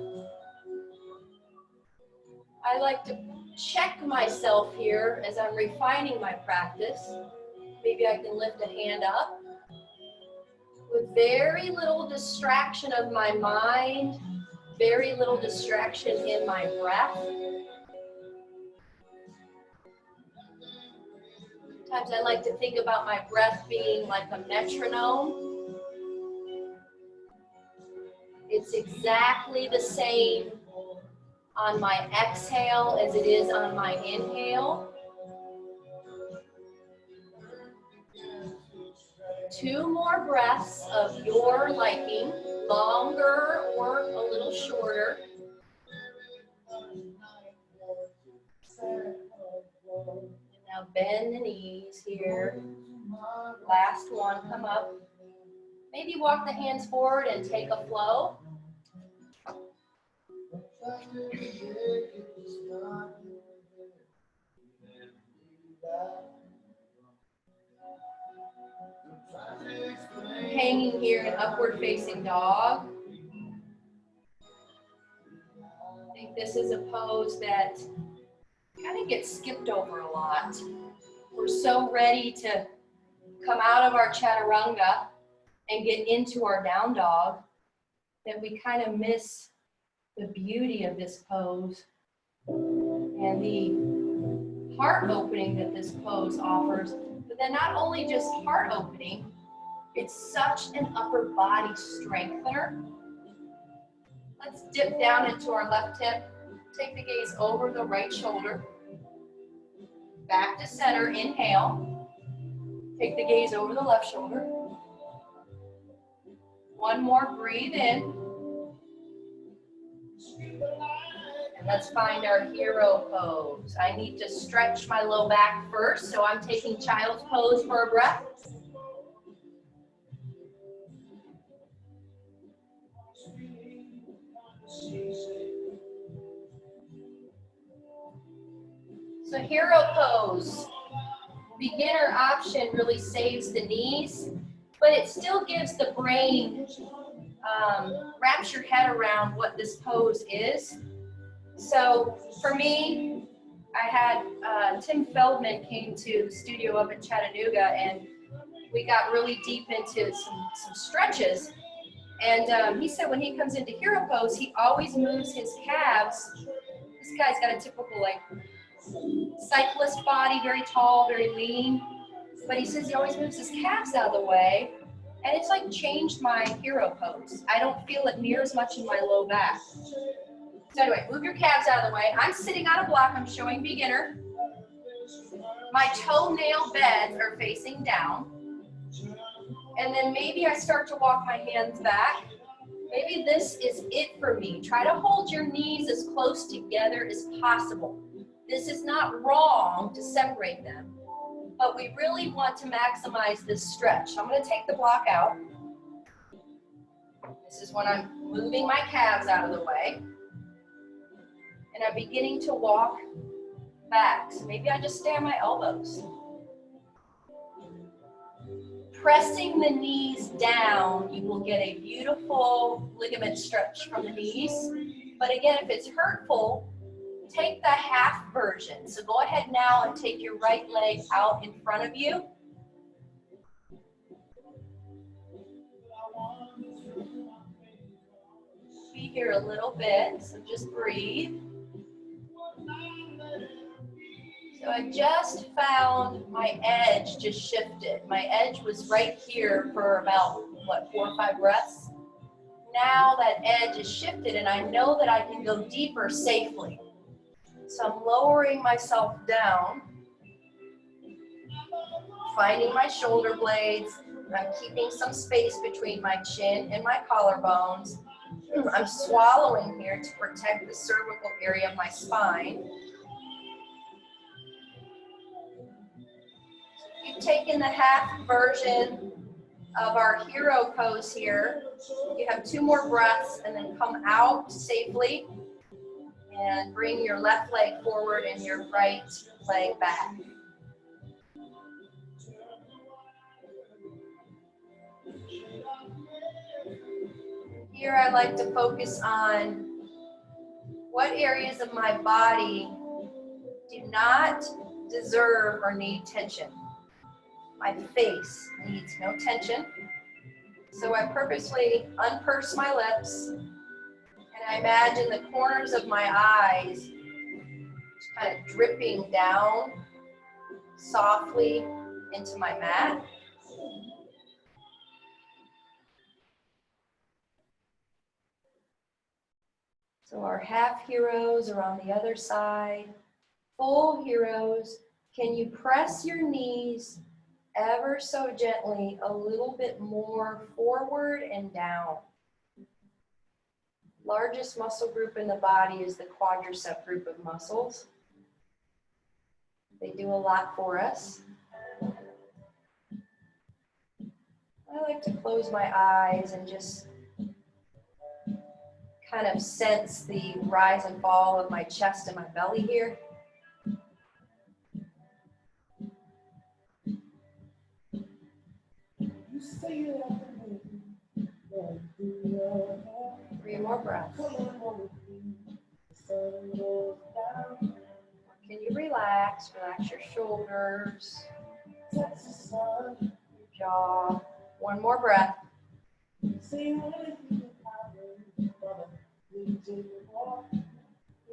I like to check myself here as I'm refining my practice. Maybe I can lift a hand up. With very little distraction of my mind, very little distraction in my breath. Sometimes I like to think about my breath being like a metronome. It's exactly the same on my exhale as it is on my inhale. 2 more breaths of your liking, longer or a little shorter. And now bend the knees here. Last one, come up. Maybe walk the hands forward and take a flow. Hanging here in upward facing dog. I think this is a pose that kind of gets skipped over a lot. We're so ready to come out of our chaturanga and get into our down dog. that we kind of miss the beauty of this pose and the heart opening that this pose offers. But then not only just heart opening, it's such an upper body strengthener. Let's dip down into our left hip. Take the gaze over the right shoulder. Back to center, inhale. Take the gaze over the left shoulder. One more, breathe in. And let's find our hero pose. I need to stretch my low back first, so I'm taking child's pose for a breath. So hero pose, beginner option really saves the knees, but it still gives the brain, wraps your head around what this pose is. So for me, I had Tim Feldman came to the studio up in Chattanooga, and we got really deep into some stretches. And he said when he comes into hero pose, he always moves his calves. This guy's got a typical like cyclist body, very tall, very lean. But he says he always moves his calves out of the way. And it's like changed my hero pose. I don't feel it near as much in my low back. So anyway, move your calves out of the way. I'm sitting on a block, I'm showing beginner. My toenail beds are facing down. And then maybe I start to walk my hands back. Maybe this is it for me. Try to hold your knees as close together as possible. This is not wrong to separate them, but we really want to maximize this stretch. I'm going to take the block out. This is when I'm moving my calves out of the way. And I'm beginning to walk back. So maybe I just stay on my elbows. Pressing the knees down, you will get a beautiful ligament stretch from the knees. But again, if it's hurtful, take the half version. So go ahead now and take your right leg out in front of you. Be here a little bit, so just breathe. So I just found my edge just shifted. My edge was right here for about, what, 4 or 5 breaths? Now that edge is shifted and I know that I can go deeper safely. So I'm lowering myself down, finding my shoulder blades. I'm keeping some space between my chin and my collarbones. I'm swallowing here to protect the cervical area of my spine. You've taken the half version of our hero pose here. You have 2 more breaths and then come out safely and bring your left leg forward and your right leg back. Here I like to focus on what areas of my body do not deserve or need tension. My face needs no tension. So I purposely unpurse my lips and I imagine the corners of my eyes just kind of dripping down softly into my mat. So our half heroes are on the other side. Full heroes, can you press your knees ever so gently a little bit more forward and down? Largest muscle group in the body is the quadricep group of muscles. They do a lot for us. I like to close my eyes and just kind of sense the rise and fall of my chest and my belly here. 3 more breaths. Can you relax? Relax your shoulders, your jaw. 1 more breath.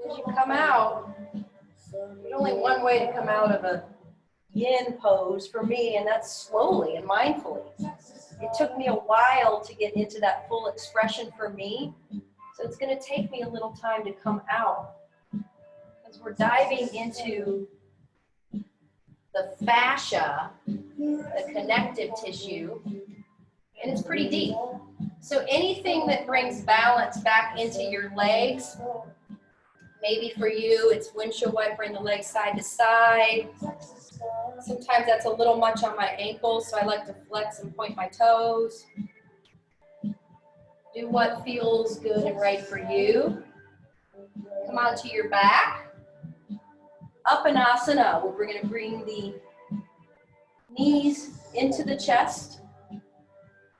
As you come out, there's only one way to come out of a yin pose for me, and that's slowly and mindfully. It took me a while to get into that full expression for me, so it's going to take me a little time to come out, because we're diving into the fascia, the connective tissue, and it's pretty deep. So anything that brings balance back into your legs, maybe for you, it's windshield wipering the legs side to side. Sometimes that's a little much on my ankles, so I like to flex and point my toes. Do what feels good and right for you. Come onto your back. Uppanasana, where we're going to bring the knees into the chest.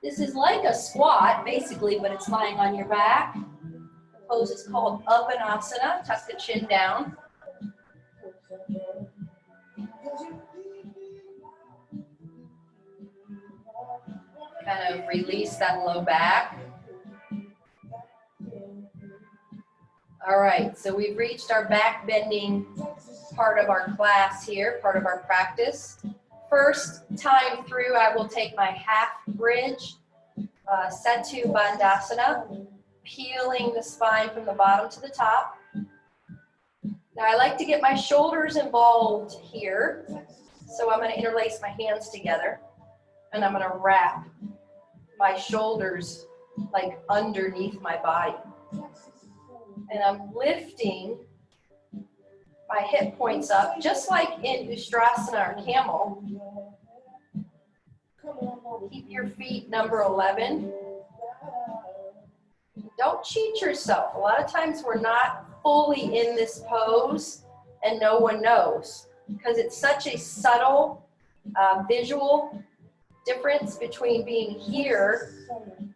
This is like a squat, basically, but it's lying on your back. The pose is called Uppanasana. Tuck the chin down. Kind of release that low back. All right, so we've reached our back bending part of our class here, part of our practice. First time through, I will take my half bridge, Setu Bandhasana, peeling the spine from the bottom to the top. Now I like to get my shoulders involved here, so I'm going to interlace my hands together, and I'm going to wrap my shoulders like underneath my body. And I'm lifting my hip points up, just like in Ustrasana or Camel. Keep your feet number 11. Don't cheat yourself. A lot of times we're not fully in this pose and no one knows, because it's such a subtle visual difference between being here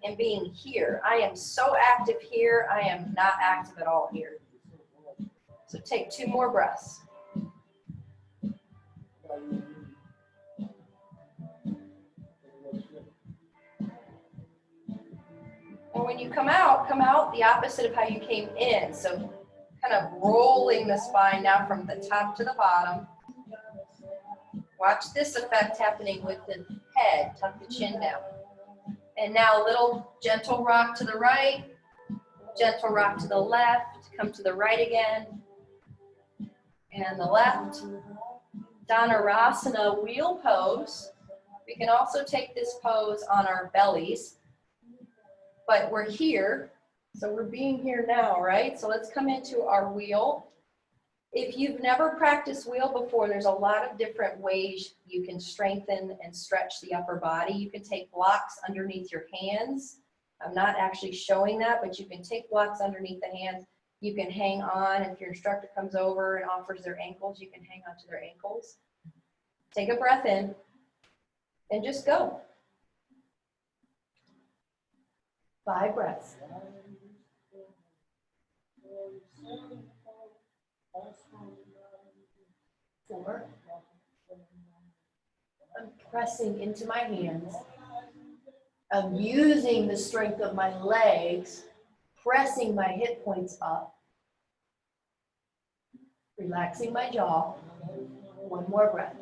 and being here. I am so active here. I am not active at all here. So take 2 more breaths. And when you come out the opposite of how you came in. So kind of rolling the spine now from the top to the bottom. Watch this effect happening with the head. Tuck the chin down. And now a little gentle rock to the right, gentle rock to the left, come to the right again, and the left. Dhanurasana wheel pose. We can also take this pose on our bellies, but we're here, so we're being here now, right? So let's come into our wheel. If you've never practiced wheel before, there's a lot of different ways you can strengthen and stretch the upper body. You can take blocks underneath your hands. I'm not actually showing that, but you can take blocks underneath the hands. You can hang on. If your instructor comes over and offers their ankles, you can hang onto their ankles. Take a breath in and just go. 5 breaths. 4. I'm pressing into my hands. I'm using the strength of my legs, pressing my hip points up, relaxing my jaw. 1 more breath.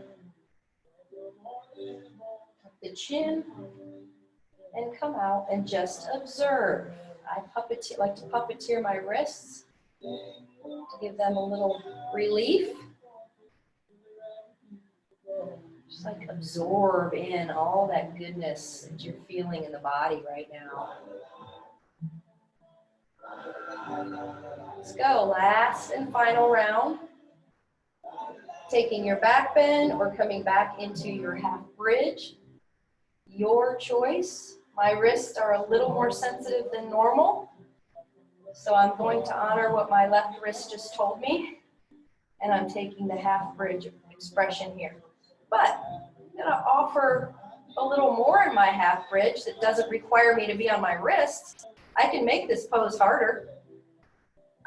Tuck the chin and come out and just observe. I like to puppeteer my wrists to give them a little relief. Just like absorb in all that goodness that you're feeling in the body right now. Let's go, last and final round. Taking your back bend or coming back into your half bridge. Your choice. My wrists are a little more sensitive than normal, so I'm going to honor what my left wrist just told me, and I'm taking the half bridge expression here. But I'm going to offer a little more in my half bridge that doesn't require me to be on my wrists. I can make this pose harder.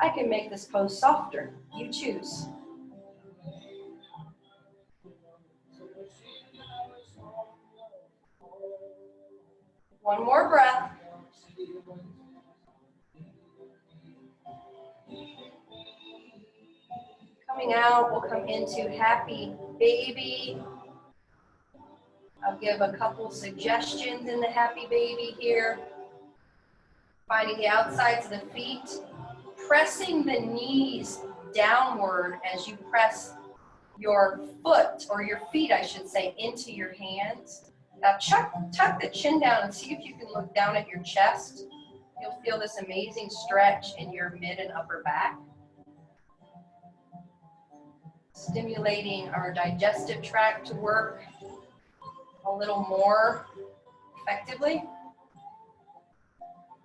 I can make this pose softer. You choose. One more breath. Coming out, we'll come into happy baby. I'll give a couple suggestions in the happy baby here. Finding the outsides of the feet, pressing the knees downward as you press your foot, or your feet, I should say, into your hands. Now tuck the chin down and see if you can look down at your chest. You'll feel this amazing stretch in your mid and upper back, stimulating our digestive tract to work a little more effectively.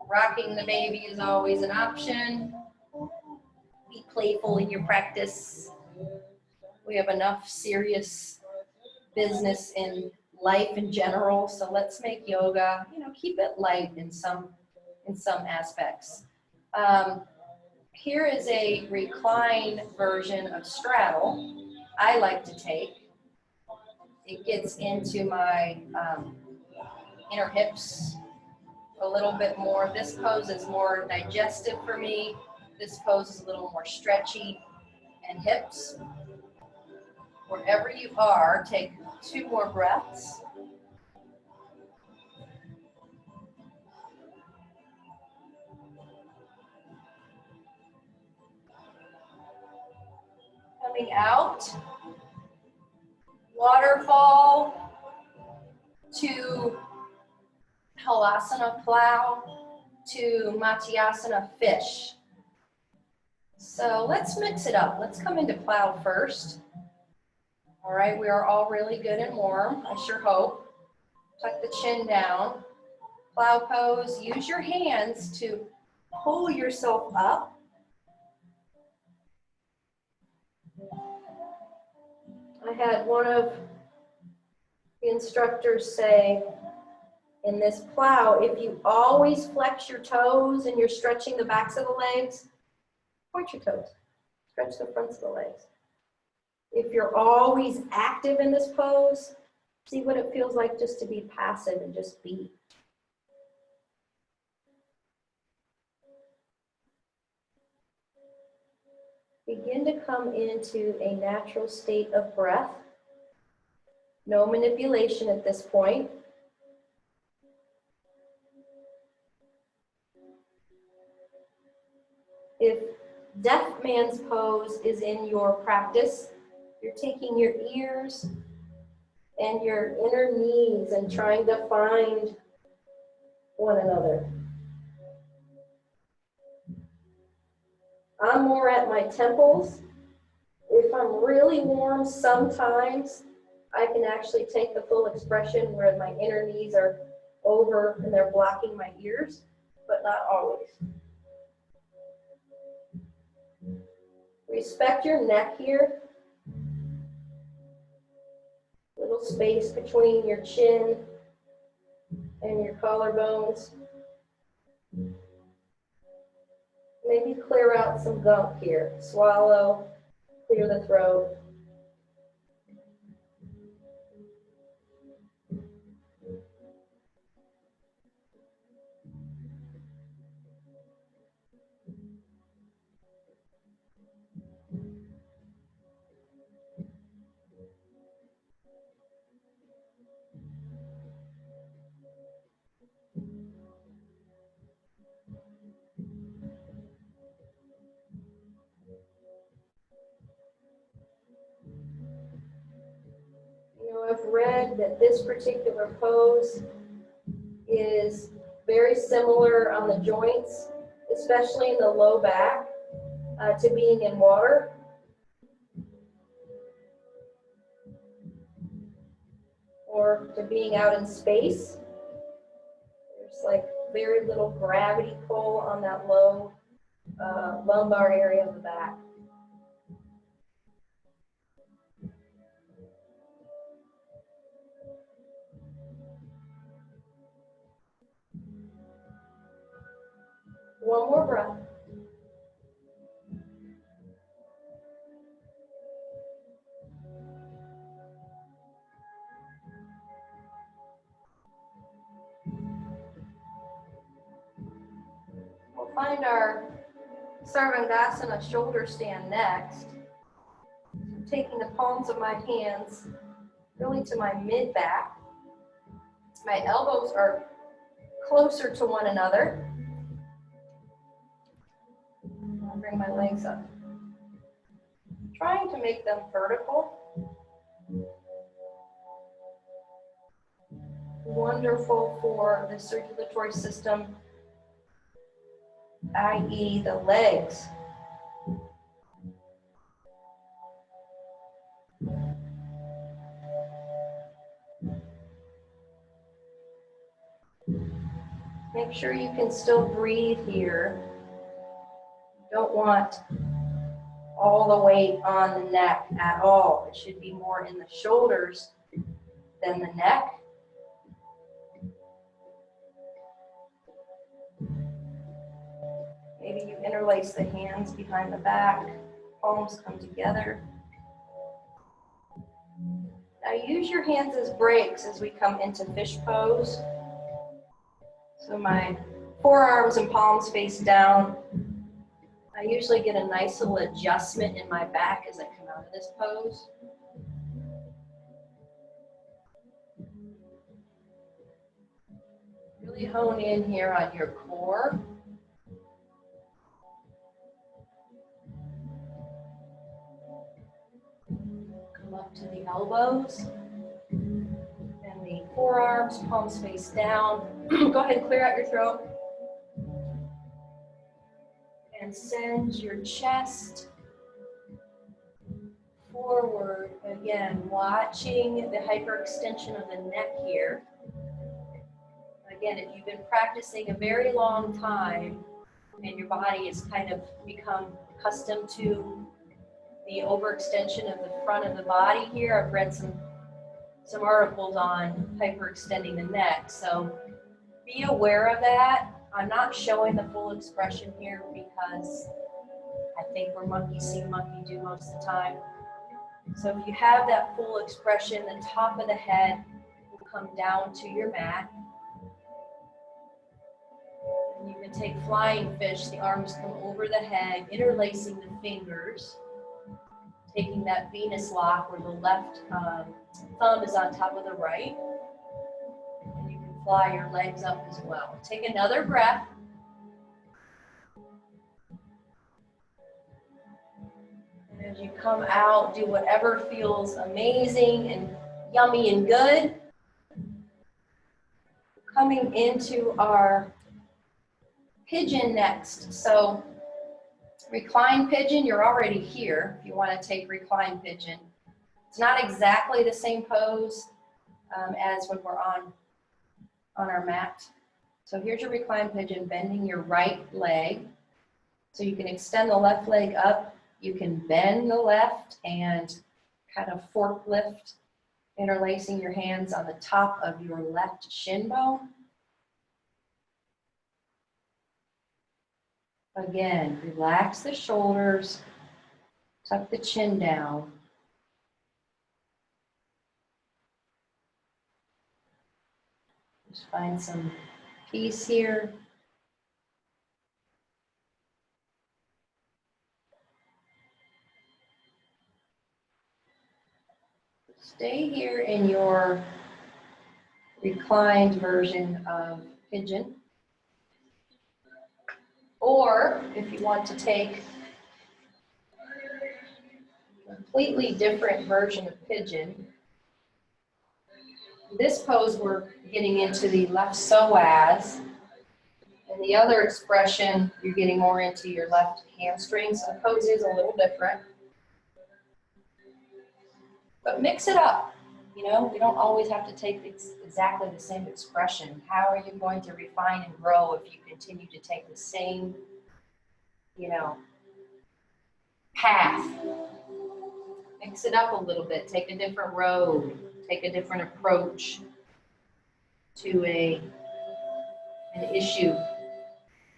Rocking the baby is always an option. Be playful in your practice. We have enough serious business in life in general, so let's make yoga, keep it light in some aspects. Here is a recline version of straddle I like to take. It gets into my inner hips a little bit more. This pose is more digestive for me. This pose is a little more stretchy and hips. Wherever you are, take 2 more breaths. Coming out, waterfall to Halasana plow to Matsyasana fish. So let's mix it up. Let's come into plow first. All right, we are all really good and warm, I sure hope. Tuck the chin down. Plow pose, use your hands to pull yourself up. I had one of the instructors say, in this plow, if you always flex your toes and you're stretching the backs of the legs, point your toes, stretch the fronts of the legs. If you're always active in this pose, see what it feels like just to be passive and just be. Begin to come into a natural state of breath. No manipulation at this point. If deaf man's pose is in your practice, you're taking your ears and your inner knees and trying to find one another. I'm more at my temples. If I'm really warm, sometimes I can actually take the full expression where my inner knees are over and they're blocking my ears, but not always. Respect your neck here. Little space between your chin and your collarbones. Maybe clear out some gunk here. Swallow, clear the throat. I've read that this particular pose is very similar on the joints, especially in the low back, to being in water. Or to being out in space. There's like very little gravity pull on that low lumbar area of the back. One more breath. We'll find our Sarvangasana shoulder stand next. taking the palms of my hands really to my mid-back. My elbows are closer to one another. I'll bring my legs up. Trying to make them vertical. Wonderful for the circulatory system, i.e. the legs. Make sure you can still breathe here. You don't want all the weight on the neck at all. It should be more in the shoulders than the neck. Maybe you interlace the hands behind the back, palms come together. Now use your hands as brakes as we come into fish pose. So my forearms and palms face down. I usually get a nice little adjustment in my back as I come out of this pose. Really hone in here on your core. Come up to the elbows and the forearms, palms face down. Go ahead and clear out your throat. And send your chest forward. Again, watching the hyperextension of the neck here. Again, if you've been practicing a very long time and your body has kind of become accustomed to the overextension of the front of the body here, I've read some articles on hyperextending the neck. So be aware of that. I'm not showing the full expression here because I think we're monkey see, monkey do most of the time. So if you have that full expression, the top of the head will come down to your mat. And you can take flying fish, the arms come over the head, interlacing the fingers, taking that Venus lock where the left thumb is on top of the right. And you can fly your legs up as well. Take another breath. And as you come out, do whatever feels amazing and yummy and good. Coming into our pigeon next. So recline pigeon, you're already here if you want to take recline pigeon. It's not exactly the same pose as when we're on our mat. So here's your recline pigeon, bending your right leg. So you can extend the left leg up. You can bend the left and kind of forklift, interlacing your hands on the top of your left shin bone. Again, relax the shoulders, tuck the chin down. Just find some peace here. Stay here in your reclined version of pigeon. Or if you want to take a completely different version of pigeon, this pose we're getting into the left psoas, and the other expression you're getting more into your left hamstring, so the pose is a little different. But mix it up, you know, we don't always have to take exactly the same expression. How are you going to refine and grow if you continue to take the same, you know, path? Mix it up a little bit, take a different road, take a different approach to an issue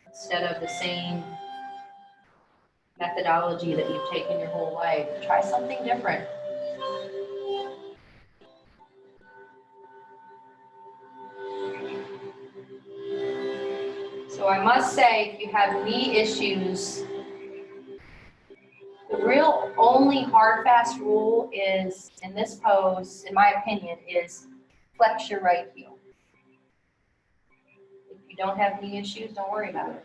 instead of the same methodology that you've taken your whole life. Try something different. So I must say, if you have knee issues, the real only hard, fast rule is, in this pose, in my opinion, is flex your right heel. If you don't have any issues, don't worry about it.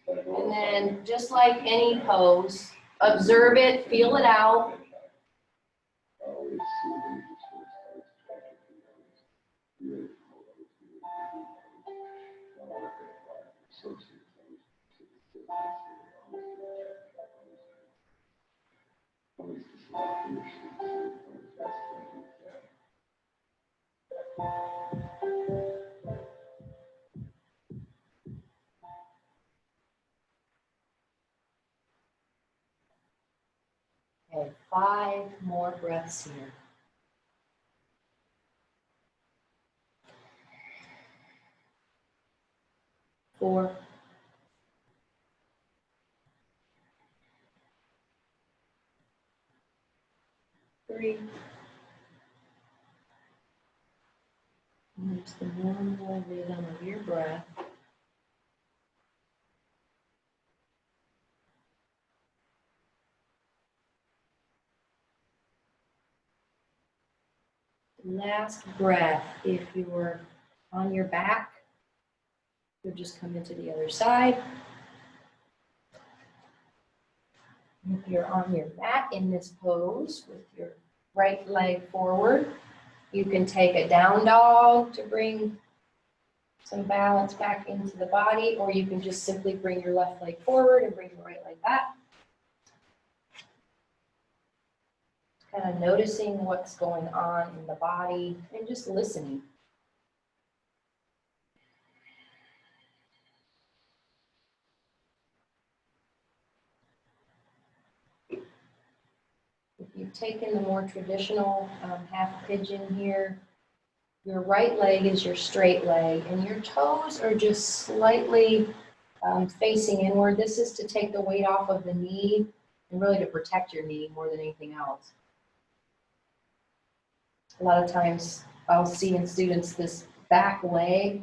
And then, just like any pose, observe it, feel it out. Okay, 5 more breaths here. 4. 3. Use the normal rhythm of your breath. 2. Last breath. If you're on your back, you'll just come into the other side. If you're on your mat in this pose with your right leg forward, you can take a down dog to bring some balance back into the body, or you can just simply bring your left leg forward and bring your right leg back. Kind of noticing what's going on in the body and just listening. If you've taken the more traditional half pigeon here, your right leg is your straight leg and your toes are just slightly facing inward. This is to take the weight off of the knee and really to protect your knee more than anything else. A lot of times I'll see in students this back leg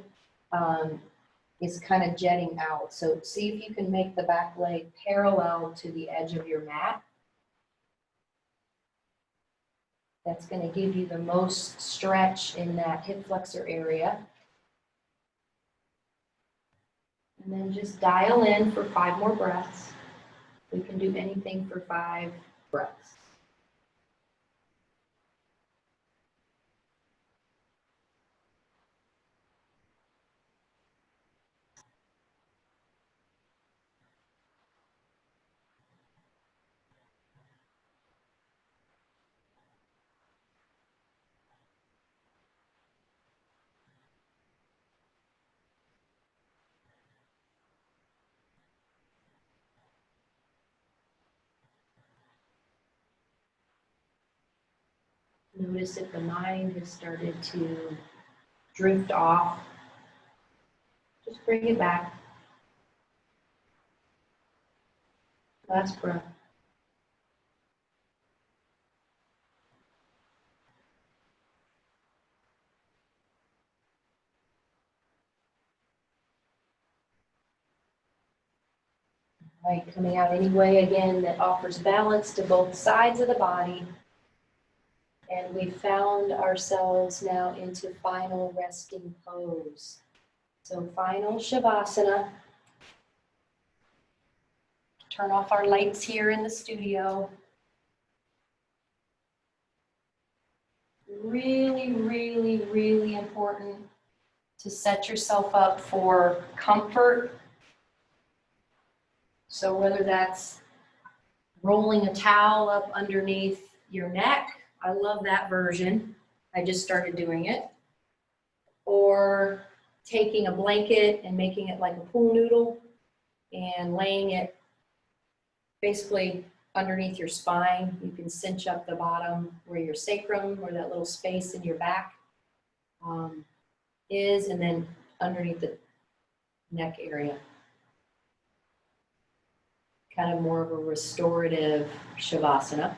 is kind of jetting out. So see if you can make the back leg parallel to the edge of your mat. That's going to give you the most stretch in that hip flexor area. And then just dial in for 5 more breaths. We can do anything for 5 breaths. Notice if the mind has started to drift off. Just bring it back. Last breath. All right, coming out any way again that offers balance to both sides of the body. And we found ourselves now into final resting pose. So final Shavasana. Turn off our lights here in the studio. Really, really, really important to set yourself up for comfort. So whether that's rolling a towel up underneath your neck, I love that version. I just started doing it. Or taking a blanket and making it like a pool noodle and laying it basically underneath your spine. You can cinch up the bottom where your sacrum or that little space in your back is, and then underneath the neck area. Kind of more of a restorative Shavasana.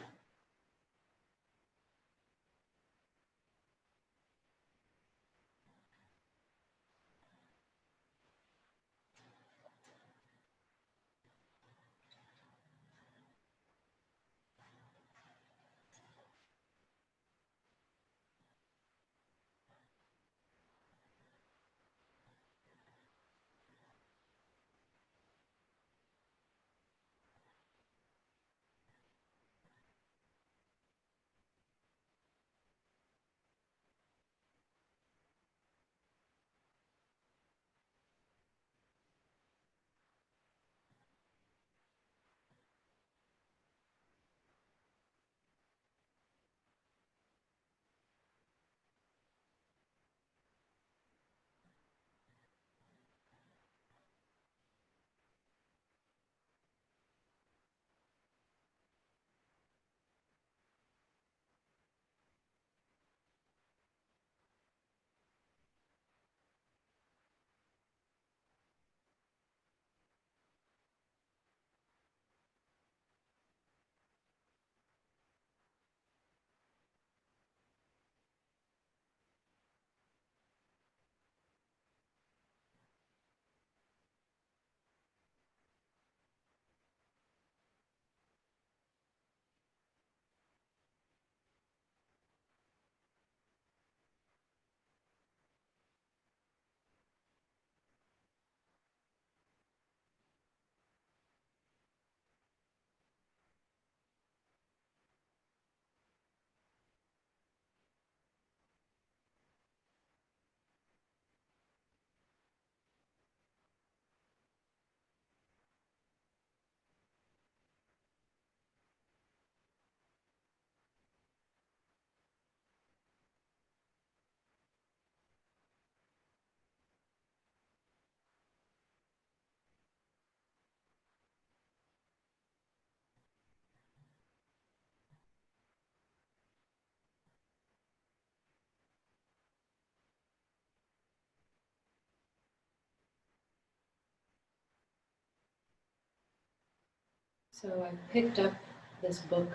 So I picked up this book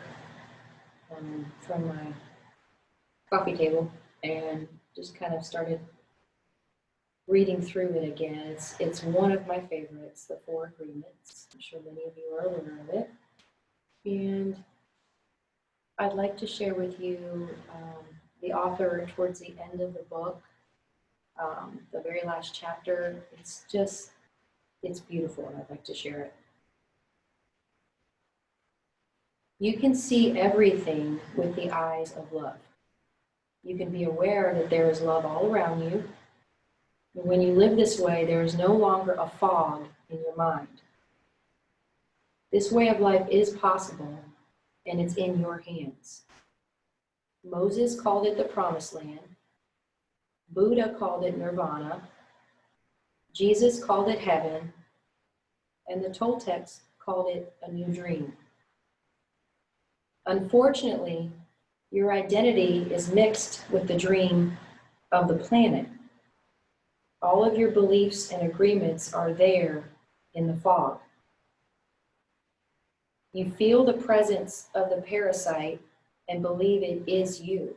from my coffee table and just kind of started reading through it again. It's one of my favorites, The Four Agreements. I'm sure many of you are aware of it. And I'd like to share with you the author towards the end of the book, the very last chapter. It's beautiful, and I'd like to share it. You can see everything with the eyes of love. You can be aware that there is love all around you. And when you live this way, there is no longer a fog in your mind. This way of life is possible, and it's in your hands. Moses called it the Promised Land. Buddha called it Nirvana. Jesus called it heaven. And the Toltecs called it a new dream. Unfortunately, your identity is mixed with the dream of the planet. All of your beliefs and agreements are there in the fog. You feel the presence of the parasite and believe it is you.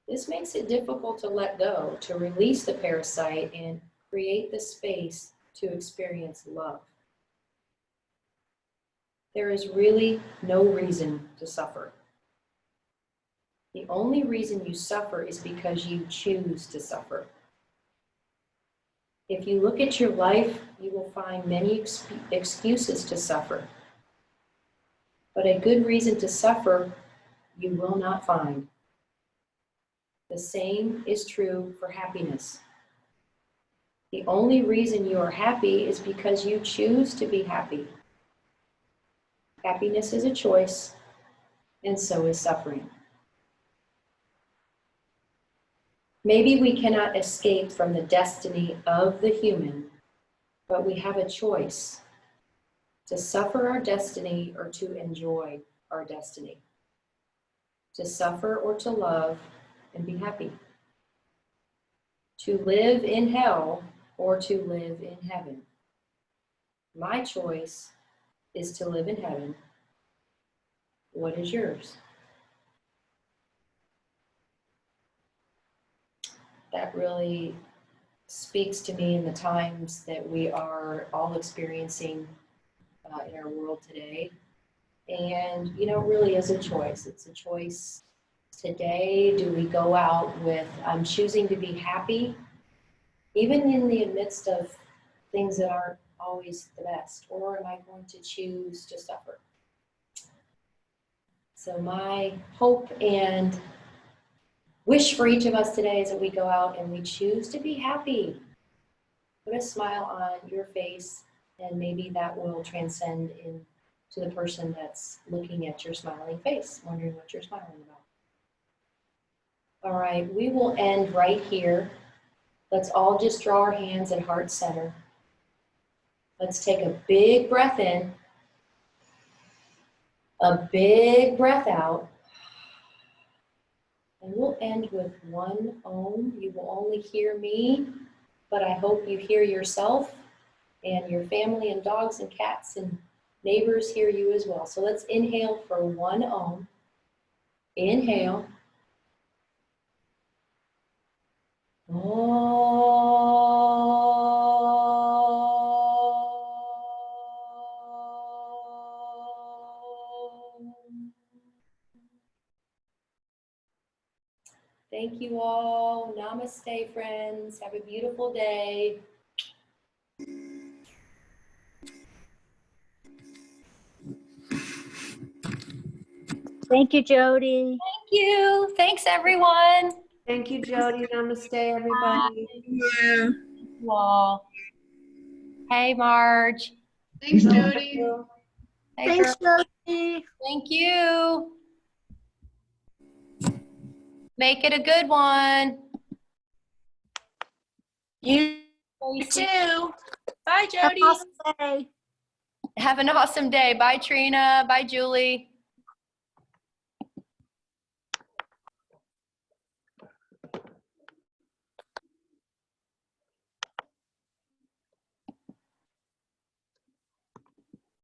This makes it difficult to let go, to release the parasite and create the space to experience love. There is really no reason to suffer. The only reason you suffer is because you choose to suffer. If you look at your life, you will find many excuses to suffer. But a good reason to suffer, you will not find. The same is true for happiness. The only reason you are happy is because you choose to be happy. Happiness is a choice, and so is suffering. Maybe we cannot escape from the destiny of the human, but we have a choice to suffer our destiny or to enjoy our destiny, to suffer or to love and be happy, to live in hell or to live in heaven. My choice is to live in heaven. What is yours? That really speaks to me in the times that we are all experiencing in our world today. And, you know, it really is a choice. It's a choice today. Do we go out with, I'm choosing to be happy, even in the midst of things that aren't always the best? Or am I going to choose to suffer? So my hope and wish for each of us today is that we go out and we choose to be happy. Put a smile on your face, and maybe that will transcend into the person that's looking at your smiling face, wondering what you're smiling about. All right, we will end right here. Let's all just draw our hands at heart center. Let's take a big breath in, a big breath out. And we'll end with one Om. You will only hear me, but I hope you hear yourself, and your family and dogs and cats and neighbors hear you as well. So let's inhale for one Om. Inhale. Thank you all. Namaste, friends. Have a beautiful day. Thank you, Jodi. Thank you. Thanks, everyone. Thank you, Jodi. Namaste, everybody. Yeah. You all. Hey, Marge. Thanks, Jodi. Hey, Thanks, girl. Jodi. Thank you. Make it a good one. You too. Bye, Jodi. Have an awesome day. Bye, Trina. Bye, Julie.